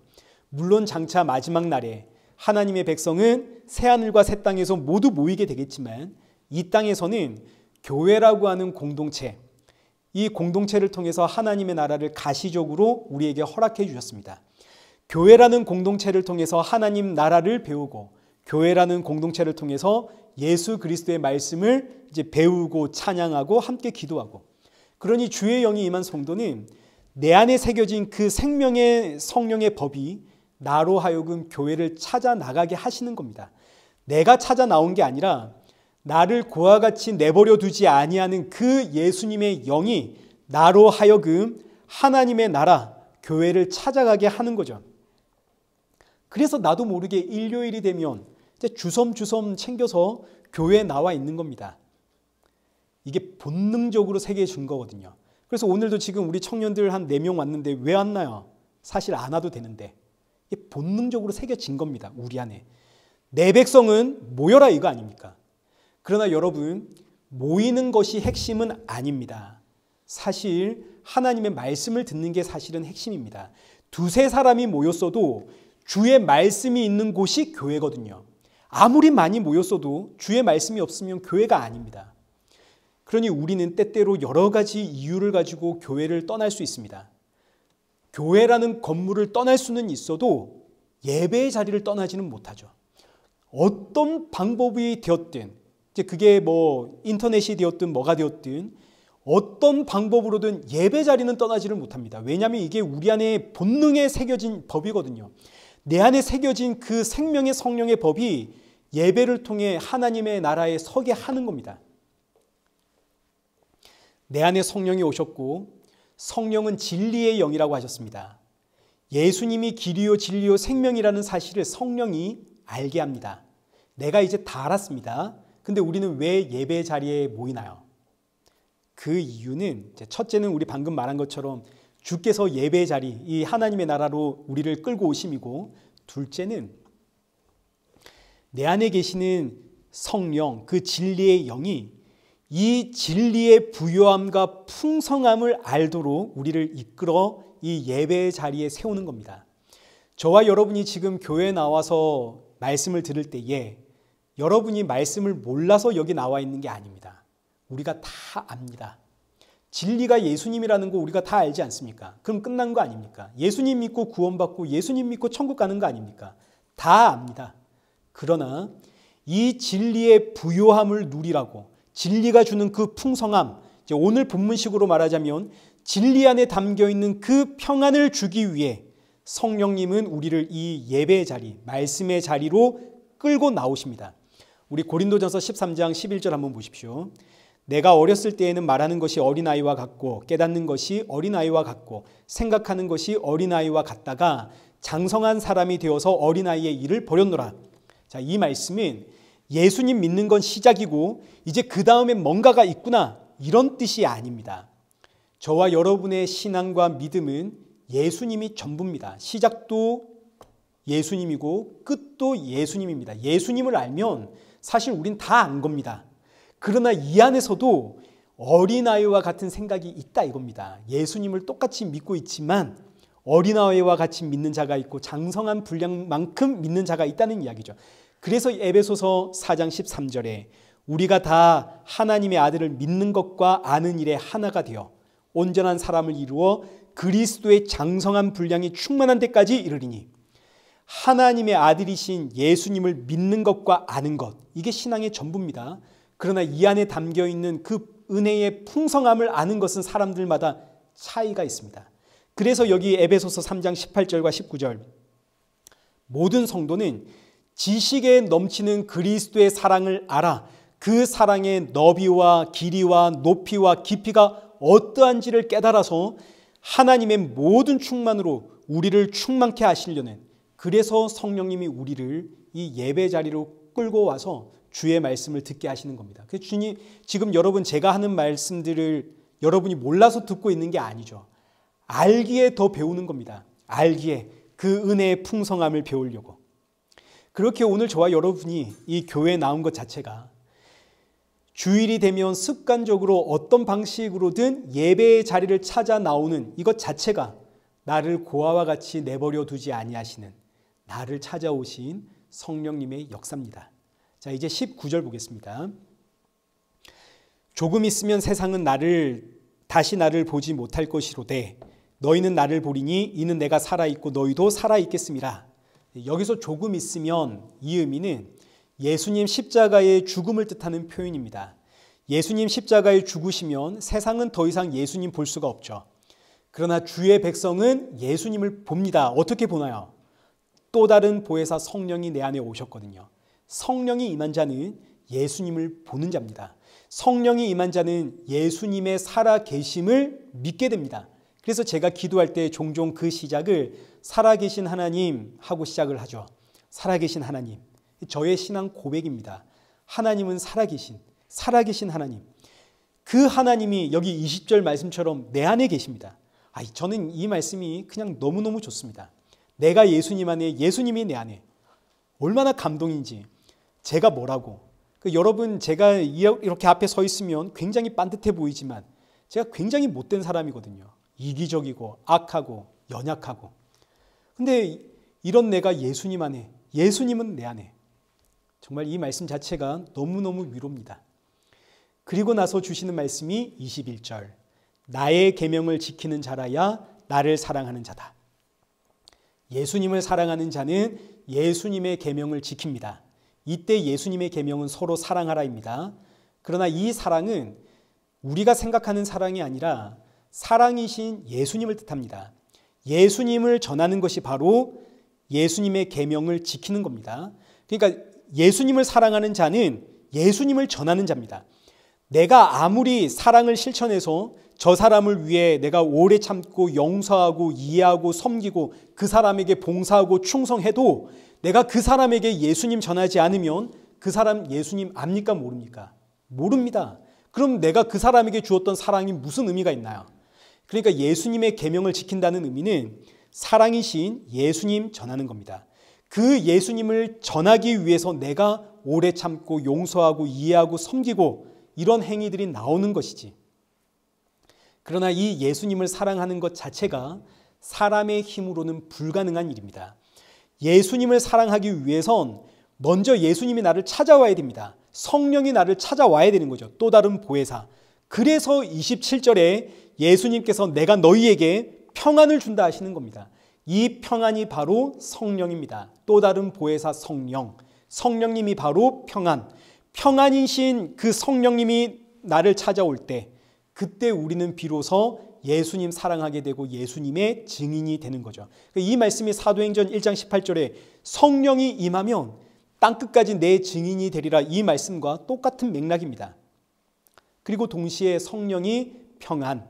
물론 장차 마지막 날에 하나님의 백성은 새하늘과 새 땅에서 모두 모이게 되겠지만 이 땅에서는 교회라고 하는 공동체, 이 공동체를 통해서 하나님의 나라를 가시적으로 우리에게 허락해 주셨습니다. 교회라는 공동체를 통해서 하나님 나라를 배우고 교회라는 공동체를 통해서 예수 그리스도의 말씀을 이제 배우고 찬양하고 함께 기도하고, 그러니 주의 영이 임한 성도는 내 안에 새겨진 그 생명의 성령의 법이 나로 하여금 교회를 찾아 나가게 하시는 겁니다. 내가 찾아 나온 게 아니라 나를 그와 같이 내버려 두지 아니하는 그 예수님의 영이 나로 하여금 하나님의 나라 교회를 찾아가게 하는 거죠. 그래서 나도 모르게 일요일이 되면 이제 주섬주섬 챙겨서 교회에 나와 있는 겁니다. 이게 본능적으로 새겨진 거거든요. 그래서 오늘도 지금 우리 청년들 한 4명 왔는데 왜 안 나요? 사실 안 와도 되는데 이게 본능적으로 새겨진 겁니다. 우리 안에. 내 백성은 모여라 이거 아닙니까? 그러나 여러분, 모이는 것이 핵심은 아닙니다. 사실 하나님의 말씀을 듣는 게 사실은 핵심입니다. 2-3 사람이 모였어도 주의 말씀이 있는 곳이 교회거든요. 아무리 많이 모였어도 주의 말씀이 없으면 교회가 아닙니다. 그러니 우리는 때때로 여러 가지 이유를 가지고 교회를 떠날 수 있습니다. 교회라는 건물을 떠날 수는 있어도 예배의 자리를 떠나지는 못하죠. 어떤 방법이 되었든, 이제 그게 뭐 인터넷이 되었든 뭐가 되었든 어떤 방법으로든 예배 자리는 떠나지를 못합니다. 왜냐하면 이게 우리 안에 본능에 새겨진 법이거든요. 내 안에 새겨진 그 생명의 성령의 법이 예배를 통해 하나님의 나라에 서게 하는 겁니다. 내 안에 성령이 오셨고 성령은 진리의 영이라고 하셨습니다. 예수님이 길이요 진리요 생명이라는 사실을 성령이 알게 합니다. 내가 이제 다 알았습니다. 근데 우리는 왜 예배 자리에 모이나요? 그 이유는 첫째는 우리 방금 말한 것처럼 주께서 예배 자리, 이 하나님의 나라로 우리를 끌고 오심이고, 둘째는 내 안에 계시는 성령, 그 진리의 영이 이 진리의 부요함과 풍성함을 알도록 우리를 이끌어 이 예배 자리에 세우는 겁니다. 저와 여러분이 지금 교회에 나와서 말씀을 들을 때에 여러분이 말씀을 몰라서 여기 나와 있는 게 아닙니다. 우리가 다 압니다. 진리가 예수님이라는 거 우리가 다 알지 않습니까? 그럼 끝난 거 아닙니까? 예수님 믿고 구원받고 예수님 믿고 천국 가는 거 아닙니까? 다 압니다. 그러나 이 진리의 부요함을 누리라고, 진리가 주는 그 풍성함, 오늘 본문식으로 말하자면 진리 안에 담겨있는 그 평안을 주기 위해 성령님은 우리를 이 예배의 자리, 말씀의 자리로 끌고 나오십니다. 우리 고린도전서 13장 11절 한번 보십시오. 내가 어렸을 때에는 말하는 것이 어린아이와 같고 깨닫는 것이 어린아이와 같고 생각하는 것이 어린아이와 같다가 장성한 사람이 되어서 어린아이의 일을 버렸노라. 자, 이 말씀은 예수님 믿는 건 시작이고 이제 그 다음에 뭔가가 있구나, 이런 뜻이 아닙니다. 저와 여러분의 신앙과 믿음은 예수님이 전부입니다. 시작도 예수님이고 끝도 예수님입니다. 예수님을 알면 사실 우린 다 안 겁니다. 그러나 이 안에서도 어린아이와 같은 생각이 있다 이겁니다. 예수님을 똑같이 믿고 있지만 어린아이와 같이 믿는 자가 있고 장성한 분량만큼 믿는 자가 있다는 이야기죠. 그래서 에베소서 4장 13절에 우리가 다 하나님의 아들을 믿는 것과 아는 일에 하나가 되어 온전한 사람을 이루어 그리스도의 장성한 분량이 충만한 데까지 이르리니, 하나님의 아들이신 예수님을 믿는 것과 아는 것, 이게 신앙의 전부입니다. 그러나 이 안에 담겨있는 그 은혜의 풍성함을 아는 것은 사람들마다 차이가 있습니다. 그래서 여기 에베소서 3장 18절과 19절, 모든 성도는 지식에 넘치는 그리스도의 사랑을 알아 그 사랑의 너비와 길이와 높이와 깊이가 어떠한지를 깨달아서 하나님의 모든 충만으로 우리를 충만케 하시려는, 그래서 성령님이 우리를 이 예배 자리로 끌고 와서 주의 말씀을 듣게 하시는 겁니다. 그래서 주님, 지금 여러분 제가 하는 말씀들을 여러분이 몰라서 듣고 있는 게 아니죠. 알기에 더 배우는 겁니다. 알기에 그 은혜의 풍성함을 배우려고. 그렇게 오늘 저와 여러분이 이 교회에 나온 것 자체가 주일이 되면 습관적으로 어떤 방식으로든 예배의 자리를 찾아 나오는 이것 자체가 나를 고아와 같이 내버려 두지 아니하시는, 나를 찾아오신 성령님의 역사입니다. 자, 이제 19절 보겠습니다. 조금 있으면 세상은 다시 나를 보지 못할 것이로되 너희는 나를 보리니 이는 내가 살아있고 너희도 살아있겠음이라. 여기서 조금 있으면, 이 의미는 예수님 십자가의 죽음을 뜻하는 표현입니다. 예수님 십자가에 죽으시면 세상은 더 이상 예수님 볼 수가 없죠. 그러나 주의 백성은 예수님을 봅니다. 어떻게 보나요? 또 다른 보혜사 성령이 내 안에 오셨거든요. 성령이 임한 자는 예수님을 보는 자입니다. 성령이 임한 자는 예수님의 살아계심을 믿게 됩니다. 그래서 제가 기도할 때 종종 그 시작을 살아계신 하나님 하고 시작을 하죠. 살아계신 하나님. 저의 신앙 고백입니다. 하나님은 살아계신 하나님. 그 하나님이 여기 20절 말씀처럼 내 안에 계십니다. 저는 이 말씀이 그냥 너무너무 좋습니다. 내가 예수님 안에, 예수님이 내 안에. 얼마나 감동인지. 제가 뭐라고. 여러분, 제가 이렇게 앞에 서 있으면 굉장히 빤듯해 보이지만 제가 굉장히 못된 사람이거든요. 이기적이고 악하고 연약하고. 근데 이런 내가 예수님 안에, 예수님은 내 안에. 정말 이 말씀 자체가 너무너무 위로입니다. 그리고 나서 주시는 말씀이 21절. 나의 계명을 지키는 자라야 나를 사랑하는 자다. 예수님을 사랑하는 자는 예수님의 계명을 지킵니다. 이때 예수님의 계명은 서로 사랑하라입니다. 그러나 이 사랑은 우리가 생각하는 사랑이 아니라 사랑이신 예수님을 뜻합니다. 예수님을 전하는 것이 바로 예수님의 계명을 지키는 겁니다. 그러니까 예수님을 사랑하는 자는 예수님을 전하는 자입니다. 내가 아무리 사랑을 실천해서 저 사람을 위해 내가 오래 참고 용서하고 이해하고 섬기고 그 사람에게 봉사하고 충성해도 내가 그 사람에게 예수님 전하지 않으면 그 사람 예수님 압니까 모릅니까? 모릅니다. 그럼 내가 그 사람에게 주었던 사랑이 무슨 의미가 있나요? 그러니까 예수님의 계명을 지킨다는 의미는 사랑이신 예수님 전하는 겁니다. 그 예수님을 전하기 위해서 내가 오래 참고 용서하고 이해하고 섬기고 이런 행위들이 나오는 것이지. 그러나 이 예수님을 사랑하는 것 자체가 사람의 힘으로는 불가능한 일입니다. 예수님을 사랑하기 위해선 먼저 예수님이 나를 찾아와야 됩니다. 성령이 나를 찾아와야 되는 거죠. 또 다른 보혜사. 그래서 27절에 예수님께서 내가 너희에게 평안을 준다 하시는 겁니다. 이 평안이 바로 성령입니다. 또 다른 보혜사 성령. 성령님이 바로 평안. 평안이신 그 성령님이 나를 찾아올 때 그때 우리는 비로소 예수님 사랑하게 되고 예수님의 증인이 되는 거죠. 이 말씀이 사도행전 1장 18절에 성령이 임하면 땅끝까지 내 증인이 되리라 이 말씀과 똑같은 맥락입니다. 그리고 동시에 성령이 평안.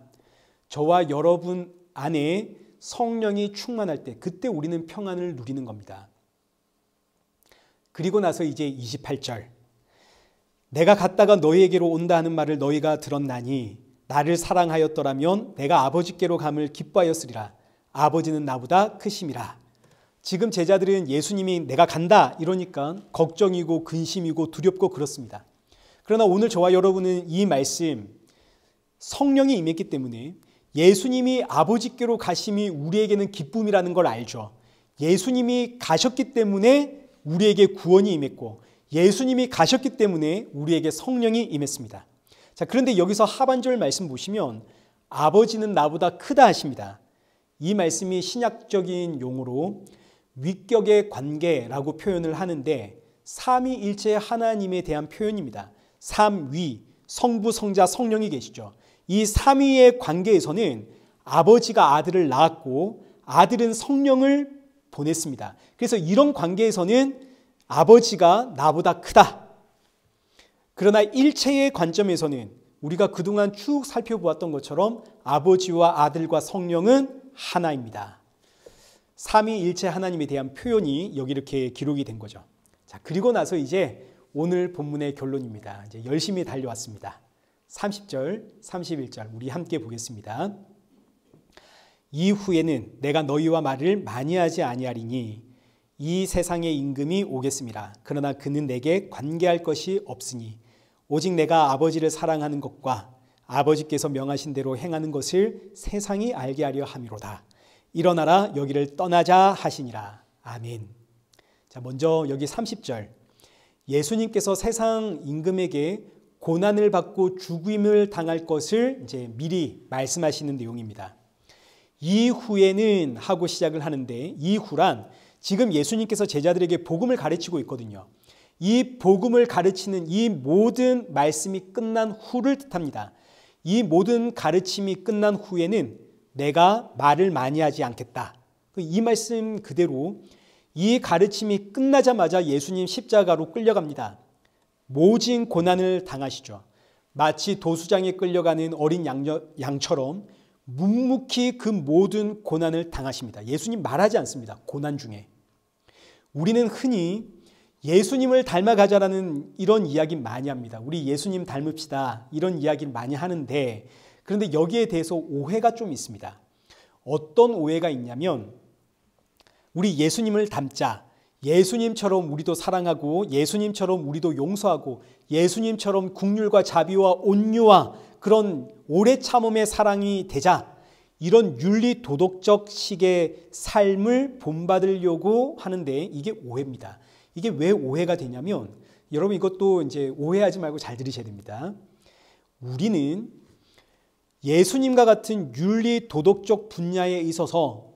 저와 여러분 안에 성령이 충만할 때 그때 우리는 평안을 누리는 겁니다. 그리고 나서 이제 28절. 내가 갔다가 너희에게로 온다 하는 말을 너희가 들었나니 나를 사랑하였더라면 내가 아버지께로 감을 기뻐하였으리라. 아버지는 나보다 크심이라. 지금 제자들은 예수님이 내가 간다 이러니까 걱정이고 근심이고 두렵고 그렇습니다. 그러나 오늘 저와 여러분은 이 말씀 성령이 임했기 때문에 예수님이 아버지께로 가심이 우리에게는 기쁨이라는 걸 알죠. 예수님이 가셨기 때문에 우리에게 구원이 임했고 예수님이 가셨기 때문에 우리에게 성령이 임했습니다. 자, 그런데 여기서 하반절 말씀 보시면 아버지는 나보다 크다 하십니다. 이 말씀이 신약적인 용어로 위격의 관계라고 표현을 하는데 삼위일체 하나님에 대한 표현입니다. 삼위, 성부, 성자, 성령이 계시죠. 이 삼위의 관계에서는 아버지가 아들을 낳았고 아들은 성령을 보냈습니다. 그래서 이런 관계에서는 아버지가 나보다 크다. 그러나 일체의 관점에서는 우리가 그동안 쭉 살펴보았던 것처럼 아버지와 아들과 성령은 하나입니다. 삼위일체 하나님에 대한 표현이 여기 이렇게 기록이 된 거죠. 자, 그리고 나서 이제 오늘 본문의 결론입니다. 이제 열심히 달려왔습니다. 30절, 31절 우리 함께 보겠습니다. 이후에는 내가 너희와 말을 많이 하지 아니하리니 이 세상의 임금이 오겠습니다. 그러나 그는 내게 관계할 것이 없으니 오직 내가 아버지를 사랑하는 것과 아버지께서 명하신 대로 행하는 것을 세상이 알게 하려 함이로다. 일어나라 여기를 떠나자 하시니라. 아멘. 자, 먼저 여기 30절. 예수님께서 세상 임금에게 고난을 받고 죽임을 당할 것을 이제 미리 말씀하시는 내용입니다. 이후에는 하고 시작을 하는데 이후란 지금 예수님께서 제자들에게 복음을 가르치고 있거든요. 이 복음을 가르치는 이 모든 말씀이 끝난 후를 뜻합니다. 이 모든 가르침이 끝난 후에는 내가 말을 많이 하지 않겠다. 이 말씀 그대로 이 가르침이 끝나자마자 예수님 십자가로 끌려갑니다. 모진 고난을 당하시죠. 마치 도수장에 끌려가는 어린 양처럼 묵묵히 그 모든 고난을 당하십니다. 예수님 말하지 않습니다. 고난 중에. 우리는 흔히 예수님을 닮아가자라는 이런 이야기 많이 합니다. 우리 예수님 닮읍시다. 이런 이야기를 많이 하는데 그런데 여기에 대해서 오해가 좀 있습니다. 어떤 오해가 있냐면 우리 예수님을 닮자. 예수님처럼 우리도 사랑하고 예수님처럼 우리도 용서하고 예수님처럼 긍휼과 자비와 온유와 그런 오래 참음의 사랑이 되자. 이런 윤리 도덕적 식의 삶을 본받으려고 하는데 이게 오해입니다. 이게 왜 오해가 되냐면 여러분 이것도 이제 오해하지 말고 잘 들으셔야 됩니다. 우리는 예수님과 같은 윤리 도덕적 분야에 있어서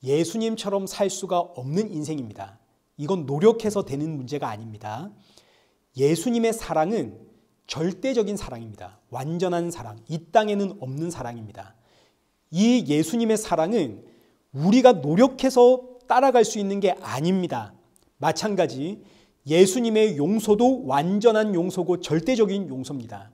예수님처럼 살 수가 없는 인생입니다. 이건 노력해서 되는 문제가 아닙니다. 예수님의 사랑은 절대적인 사랑입니다. 완전한 사랑, 이 땅에는 없는 사랑입니다. 이 예수님의 사랑은 우리가 노력해서 따라갈 수 있는 게 아닙니다. 마찬가지 예수님의 용서도 완전한 용서고 절대적인 용서입니다.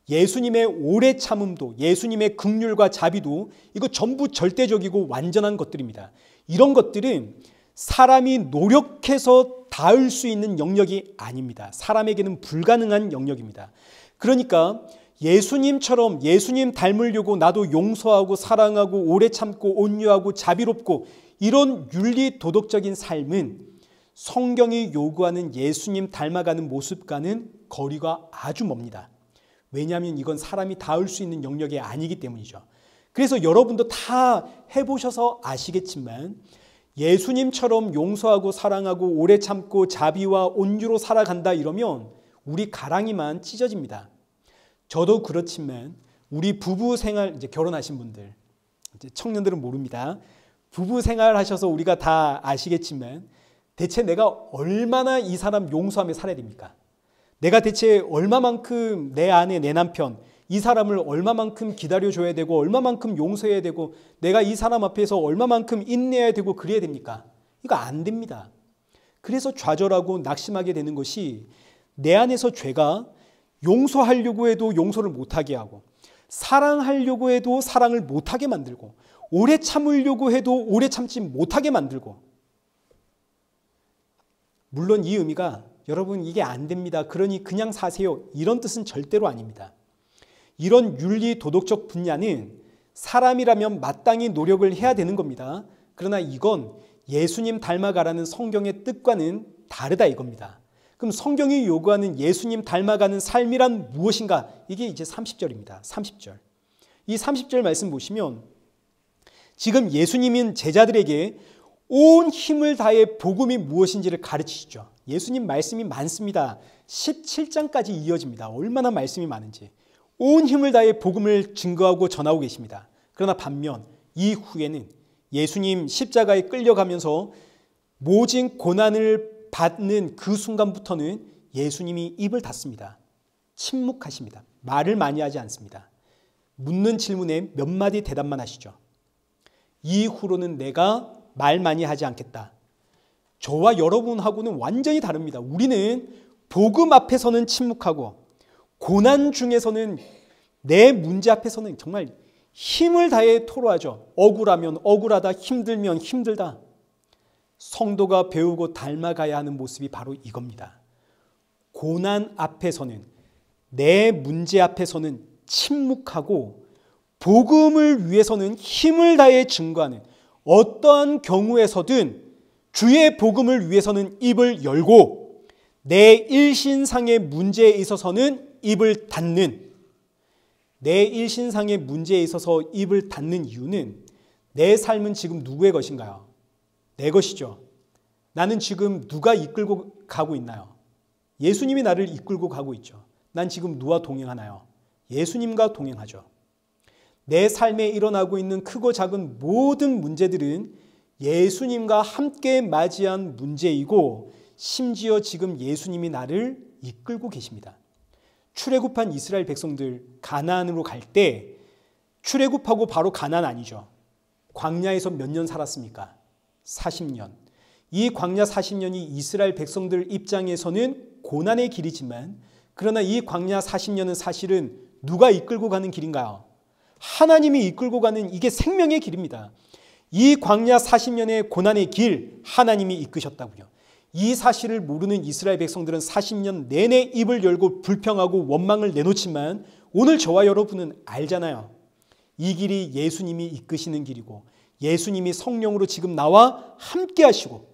예수님의 오래 참음도 예수님의 긍휼과 자비도 이거 전부 절대적이고 완전한 것들입니다. 이런 것들은 사람이 노력해서 닿을 수 있는 영역이 아닙니다. 사람에게는 불가능한 영역입니다. 그러니까 예수님처럼 예수님 닮으려고 나도 용서하고 사랑하고 오래 참고 온유하고 자비롭고 이런 윤리 도덕적인 삶은 성경이 요구하는 예수님 닮아가는 모습과는 거리가 아주 멉니다. 왜냐하면 이건 사람이 닿을 수 있는 영역이 아니기 때문이죠. 그래서 여러분도 다 해보셔서 아시겠지만 예수님처럼 용서하고 사랑하고 오래 참고 자비와 온유로 살아간다 이러면 우리 가랑이만 찢어집니다. 저도 그렇지만 우리 부부 생활 이제 결혼하신 분들 이제 청년들은 모릅니다. 부부 생활 하셔서 우리가 다 아시겠지만 대체 내가 얼마나 이 사람 용서하며 살아야 됩니까? 내가 대체 얼마만큼 내 아내 내 남편 이 사람을 얼마만큼 기다려줘야 되고 얼마만큼 용서해야 되고 내가 이 사람 앞에서 얼마만큼 인내해야 되고 그래야 됩니까? 이거 안 됩니다. 그래서 좌절하고 낙심하게 되는 것이 내 안에서 죄가 용서하려고 해도 용서를 못하게 하고 사랑하려고 해도 사랑을 못하게 만들고 오래 참으려고 해도 오래 참지 못하게 만들고 물론 이 의미가 여러분 이게 안 됩니다. 그러니 그냥 사세요. 이런 뜻은 절대로 아닙니다. 이런 윤리 도덕적 분야는 사람이라면 마땅히 노력을 해야 되는 겁니다. 그러나 이건 예수님 닮아가라는 성경의 뜻과는 다르다 이겁니다. 그럼 성경이 요구하는 예수님 닮아가는 삶이란 무엇인가? 이게 이제 30절입니다. 30절. 이 30절 말씀 보시면 지금 예수님은 제자들에게 온 힘을 다해 복음이 무엇인지를 가르치시죠. 예수님 말씀이 많습니다. 17장까지 이어집니다. 얼마나 말씀이 많은지. 온 힘을 다해 복음을 증거하고 전하고 계십니다. 그러나 반면 이후에는 예수님 십자가에 끌려가면서 모진 고난을 받는 그 순간부터는 예수님이 입을 닫습니다. 침묵하십니다. 말을 많이 하지 않습니다. 묻는 질문에 몇 마디 대답만 하시죠. 이후로는 내가 말 많이 하지 않겠다. 저와 여러분하고는 완전히 다릅니다. 우리는 복음 앞에서는 침묵하고 고난 중에서는 내 문제 앞에서는 정말 힘을 다해 토로하죠. 억울하면 억울하다, 힘들면 힘들다. 성도가 배우고 닮아가야 하는 모습이 바로 이겁니다. 고난 앞에서는 내 문제 앞에서는 침묵하고 복음을 위해서는 힘을 다해 증거하는 어떠한 경우에서든 주의 복음을 위해서는 입을 열고 내 일신상의 문제에 있어서는 입을 닫는 내 일신상의 문제에 있어서 입을 닫는 이유는 내 삶은 지금 누구의 것인가요? 내 것이죠. 나는 지금 누가 이끌고 가고 있나요? 예수님이 나를 이끌고 가고 있죠. 난 지금 누가 동행하나요? 예수님과 동행하죠. 내 삶에 일어나고 있는 크고 작은 모든 문제들은 예수님과 함께 맞이한 문제이고 심지어 지금 예수님이 나를 이끌고 계십니다. 출애굽한 이스라엘 백성들 가나안으로 갈 때 출애굽하고 바로 가나안 아니죠. 광야에서 몇 년 살았습니까? 40년. 이 광야 40년이 이스라엘 백성들 입장에서는 고난의 길이지만 그러나 이 광야 40년은 사실은 누가 이끌고 가는 길인가요? 하나님이 이끌고 가는 이게 생명의 길입니다. 이 광야 40년의 고난의 길 하나님이 이끄셨다고요. 이 사실을 모르는 이스라엘 백성들은 40년 내내 입을 열고 불평하고 원망을 내놓지만 오늘 저와 여러분은 알잖아요. 이 길이 예수님이 이끄시는 길이고 예수님이 성령으로 지금 나와 함께 하시고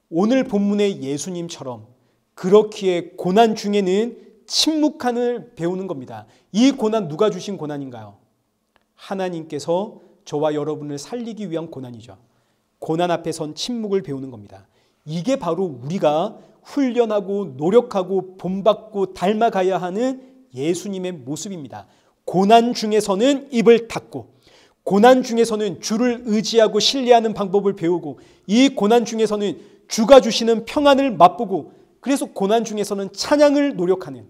오늘 본문의 예수님처럼 그렇기에 고난 중에는 침묵함을 배우는 겁니다. 이 고난 누가 주신 고난인가요? 하나님께서 저와 여러분을 살리기 위한 고난이죠. 고난 앞에 선 침묵을 배우는 겁니다. 이게 바로 우리가 훈련하고 노력하고 본받고 닮아가야 하는 예수님의 모습입니다. 고난 중에서는 입을 닫고 고난 중에서는 주를 의지하고 신뢰하는 방법을 배우고 이 고난 중에서는 주가 주시는 평안을 맛보고 그래서 고난 중에서는 찬양을 노력하는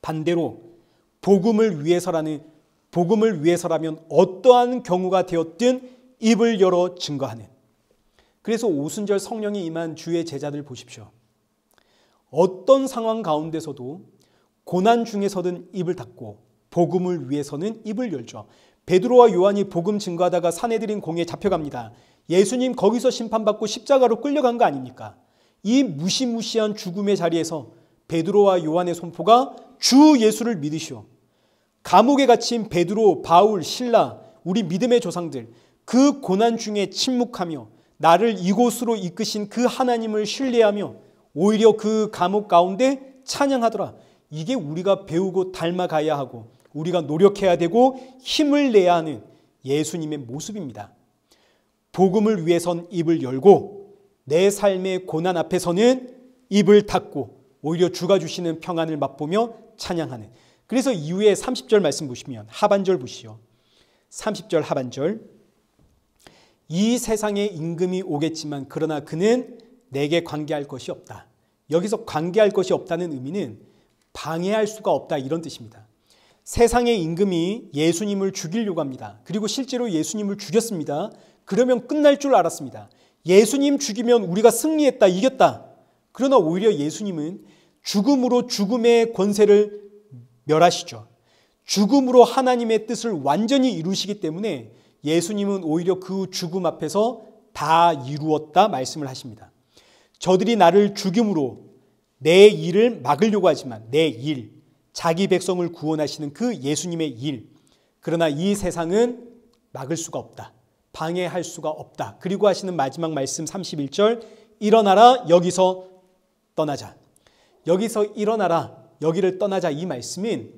반대로 복음을 위해서라면 어떠한 경우가 되었든 입을 열어 증거하는 그래서 오순절 성령이 임한 주의 제자들 보십시오. 어떤 상황 가운데서도 고난 중에서는 입을 닫고 복음을 위해서는 입을 열죠. 베드로와 요한이 복음 증거하다가 산헤드린 공에 잡혀갑니다. 예수님 거기서 심판받고 십자가로 끌려간 거 아닙니까? 이 무시무시한 죽음의 자리에서 베드로와 요한의 손포가 주 예수를 믿으시오. 감옥에 갇힌 베드로, 바울, 실라, 우리 믿음의 조상들 그 고난 중에 침묵하며 나를 이곳으로 이끄신 그 하나님을 신뢰하며 오히려 그 감옥 가운데 찬양하더라. 이게 우리가 배우고 닮아가야 하고 우리가 노력해야 되고 힘을 내야 하는 예수님의 모습입니다. 복음을 위해선 입을 열고 내 삶의 고난 앞에서는 입을 닫고 오히려 주가 주시는 평안을 맛보며 찬양하는 그래서 이후에 30절 말씀 보시면 하반절 보시오. 30절 하반절 이 세상에 임금이 오겠지만 그러나 그는 내게 관계할 것이 없다. 여기서 관계할 것이 없다는 의미는 방해할 수가 없다 이런 뜻입니다. 세상의 임금이 예수님을 죽이려고 합니다. 그리고 실제로 예수님을 죽였습니다. 그러면 끝날 줄 알았습니다. 예수님 죽이면 우리가 승리했다, 이겼다. 그러나 오히려 예수님은 죽음으로 죽음의 권세를 멸하시죠. 죽음으로 하나님의 뜻을 완전히 이루시기 때문에 예수님은 오히려 그 죽음 앞에서 다 이루었다 말씀을 하십니다. 저들이 나를 죽임으로 내 일을 막으려고 하지만 내 일, 자기 백성을 구원하시는 그 예수님의 일 그러나 이 세상은 막을 수가 없다. 방해할 수가 없다. 그리고 하시는 마지막 말씀 31절 일어나라 여기서 떠나자. 여기서 일어나라 여기를 떠나자 이 말씀은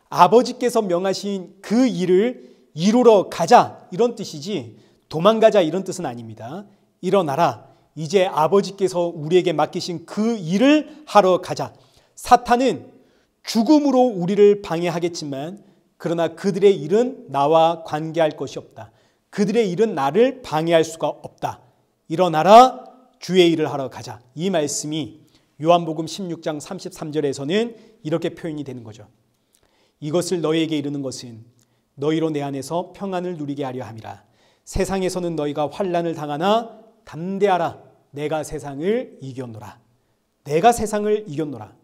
아버지께서 명하신 그 일을 이루러 가자 이런 뜻이지 도망가자 이런 뜻은 아닙니다. 일어나라 이제 아버지께서 우리에게 맡기신 그 일을 하러 가자. 사탄은 죽음으로 우리를 방해하겠지만 그러나 그들의 일은 나와 관계할 것이 없다. 그들의 일은 나를 방해할 수가 없다. 일어나라 주의 일을 하러 가자. 이 말씀이 요한복음 16장 33절에서는 이렇게 표현이 되는 거죠. 이것을 너희에게 이르는 것은 너희로 내 안에서 평안을 누리게 하려 함이라. 세상에서는 너희가 환난을 당하나 담대하라. 내가 세상을 이겼노라. 내가 세상을 이겼노라.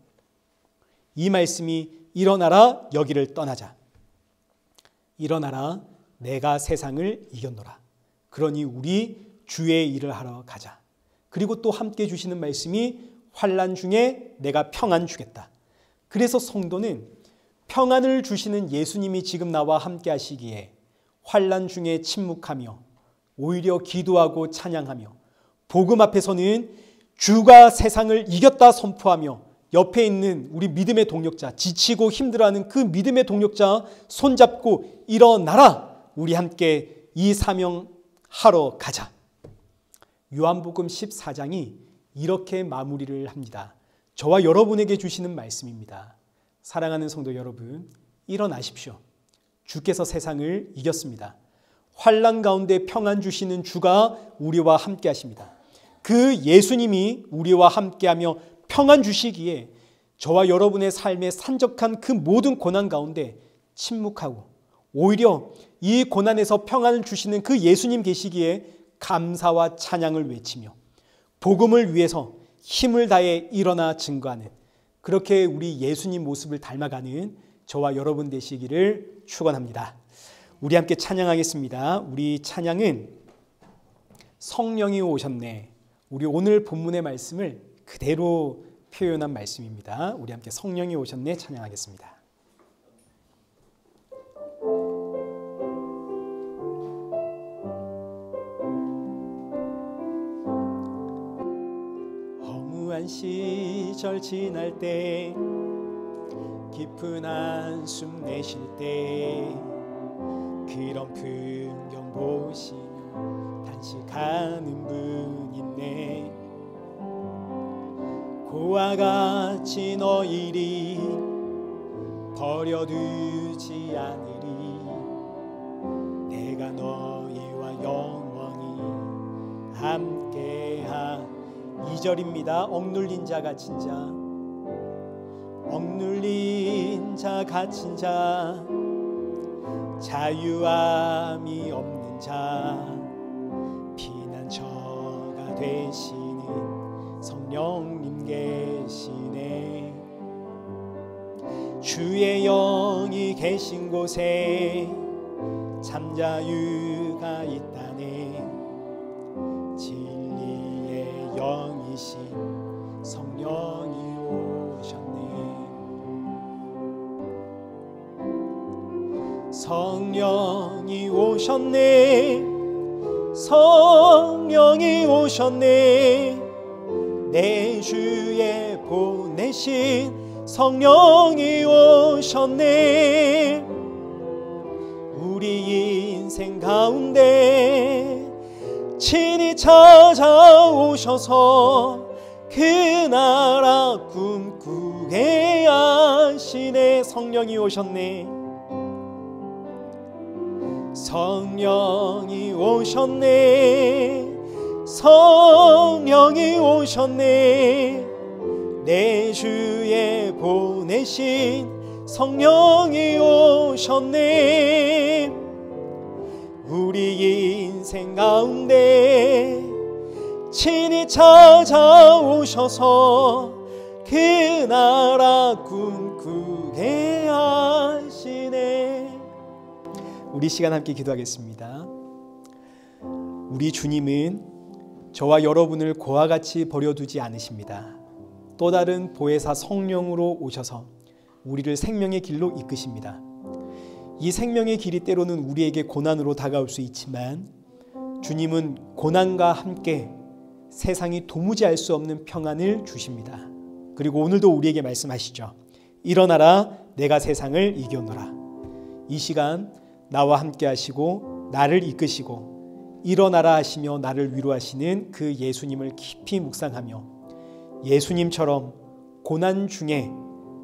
이 말씀이 일어나라 여기를 떠나자. 일어나라 내가 세상을 이겼노라. 그러니 우리 주의 일을 하러 가자. 그리고 또 함께 주시는 말씀이 환난 중에 내가 평안 주겠다. 그래서 성도는 평안을 주시는 예수님이 지금 나와 함께 하시기에 환난 중에 침묵하며 오히려 기도하고 찬양하며 복음 앞에서는 주가 세상을 이겼다 선포하며 옆에 있는 우리 믿음의 동력자 지치고 힘들어하는 그 믿음의 동력자 손잡고 일어나라 우리 함께 이 사명하러 가자. 요한복음 14장이 이렇게 마무리를 합니다. 저와 여러분에게 주시는 말씀입니다. 사랑하는 성도 여러분 일어나십시오. 주께서 세상을 이겼습니다. 환난 가운데 평안 주시는 주가 우리와 함께 하십니다. 그 예수님이 우리와 함께하며 평안 주시기에 저와 여러분의 삶에 산적한 그 모든 고난 가운데 침묵하고 오히려 이 고난에서 평안을 주시는 그 예수님 계시기에 감사와 찬양을 외치며 복음을 위해서 힘을 다해 일어나 증거하는, 그렇게 우리 예수님 모습을 닮아가는 저와 여러분 되시기를 축원합니다. 우리 함께 찬양하겠습니다. 우리 찬양은 성령이 오셨네. 우리 오늘 본문의 말씀을 그대로 표현한 말씀입니다. 우리 함께 성령이 오셨네 찬양하겠습니다. 허무한 시절 지날 때, 깊은 한숨 내쉴 때, 그런 풍경 보시며 단식하는 분 있네. 고와 같이 너희를 버려두지 않으리. 내가 너희와 영원히 함께하. 2절입니다. 억눌린 자 갇힌 자, 억눌린 자 갇힌 자, 자유함이 없는 자, 피난처가 되시는 성령님 계시네. 주의 영이 계신 곳에 참 자유가 있다네. 진리의 영이신 성령이 오셨네. 성령이 오셨네. 성령이 오셨네. 내 주에 보내신 성령이 오셨네. 우리 인생 가운데 친히 찾아오셔서 그 나라 꿈꾸게 하시네. 성령이 오셨네. 성령이 오셨네. 성령이 오셨네. 내 주에 보내신 성령이 오셨네. 우리 인생 가운데 친히 찾아오셔서 그 나라 꿈꾸게 하시네. 우리 시간 함께 기도하겠습니다. 우리 주님은 저와 여러분을 고와 같이 버려두지 않으십니다. 또 다른 보혜사 성령으로 오셔서 우리를 생명의 길로 이끄십니다. 이 생명의 길이 때로는 우리에게 고난으로 다가올 수 있지만 주님은 고난과 함께 세상이 도무지 알 수 없는 평안을 주십니다. 그리고 오늘도 우리에게 말씀하시죠. 일어나라, 내가 세상을 이겨노라. 이 시간 나와 함께 하시고 나를 이끄시고 일어나라 하시며 나를 위로하시는 그 예수님을 깊이 묵상하며 예수님처럼 고난 중에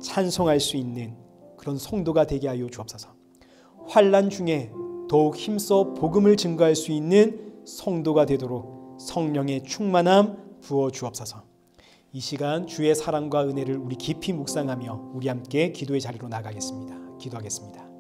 찬송할 수 있는 그런 성도가 되게 하여 주옵소서. 환난 중에 더욱 힘써 복음을 증거할 수 있는 성도가 되도록 성령의 충만함 부어 주옵소서. 이 시간 주의 사랑과 은혜를 우리 깊이 묵상하며 우리 함께 기도의 자리로 나가겠습니다. 기도하겠습니다.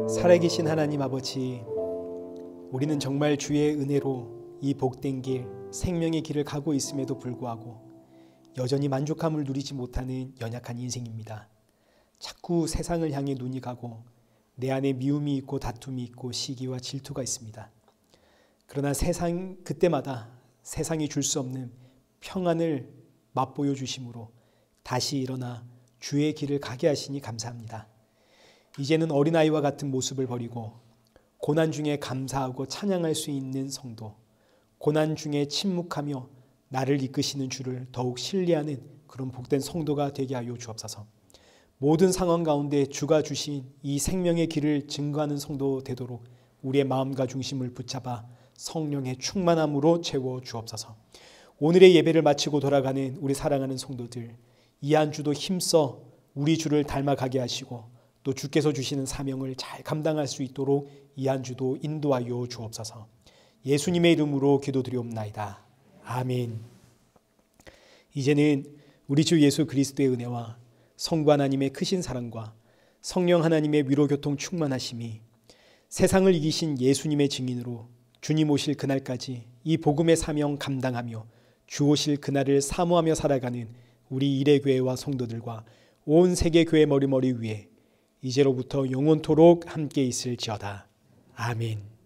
살아계신 하나님 아버지, 우리는 정말 주의 은혜로 이 복된 길, 생명의 길을 가고 있음에도 불구하고 여전히 만족함을 누리지 못하는 연약한 인생입니다. 자꾸 세상을 향해 눈이 가고 내 안에 미움이 있고 다툼이 있고 시기와 질투가 있습니다. 그러나 그때마다 세상이 줄 수 없는 평안을 맛보여 주심으로 다시 일어나 주의 길을 가게 하시니 감사합니다. 이제는 어린아이와 같은 모습을 버리고 고난 중에 감사하고 찬양할 수 있는 성도, 고난 중에 침묵하며 나를 이끄시는 주를 더욱 신뢰하는 그런 복된 성도가 되게 하여 주옵소서. 모든 상황 가운데 주가 주신 이 생명의 길을 증거하는 성도 되도록 우리의 마음과 중심을 붙잡아 성령의 충만함으로 채워 주옵소서. 오늘의 예배를 마치고 돌아가는 우리 사랑하는 성도들, 이 한 주도 힘써 우리 주를 닮아가게 하시고 또 주께서 주시는 사명을 잘 감당할 수 있도록 이 한 주도 인도하여 주옵소서. 예수님의 이름으로 기도드리옵나이다. 아멘. 이제는 우리 주 예수 그리스도의 은혜와 성부 하나님의 크신 사랑과 성령 하나님의 위로교통 충만하심이 세상을 이기신 예수님의 증인으로 주님 오실 그날까지 이 복음의 사명 감당하며 주 오실 그날을 사모하며 살아가는 우리 일회교회와 성도들과 온 세계 교회 머리머리 위에 이제로부터 영원토록 함께 있을지어다. 아멘.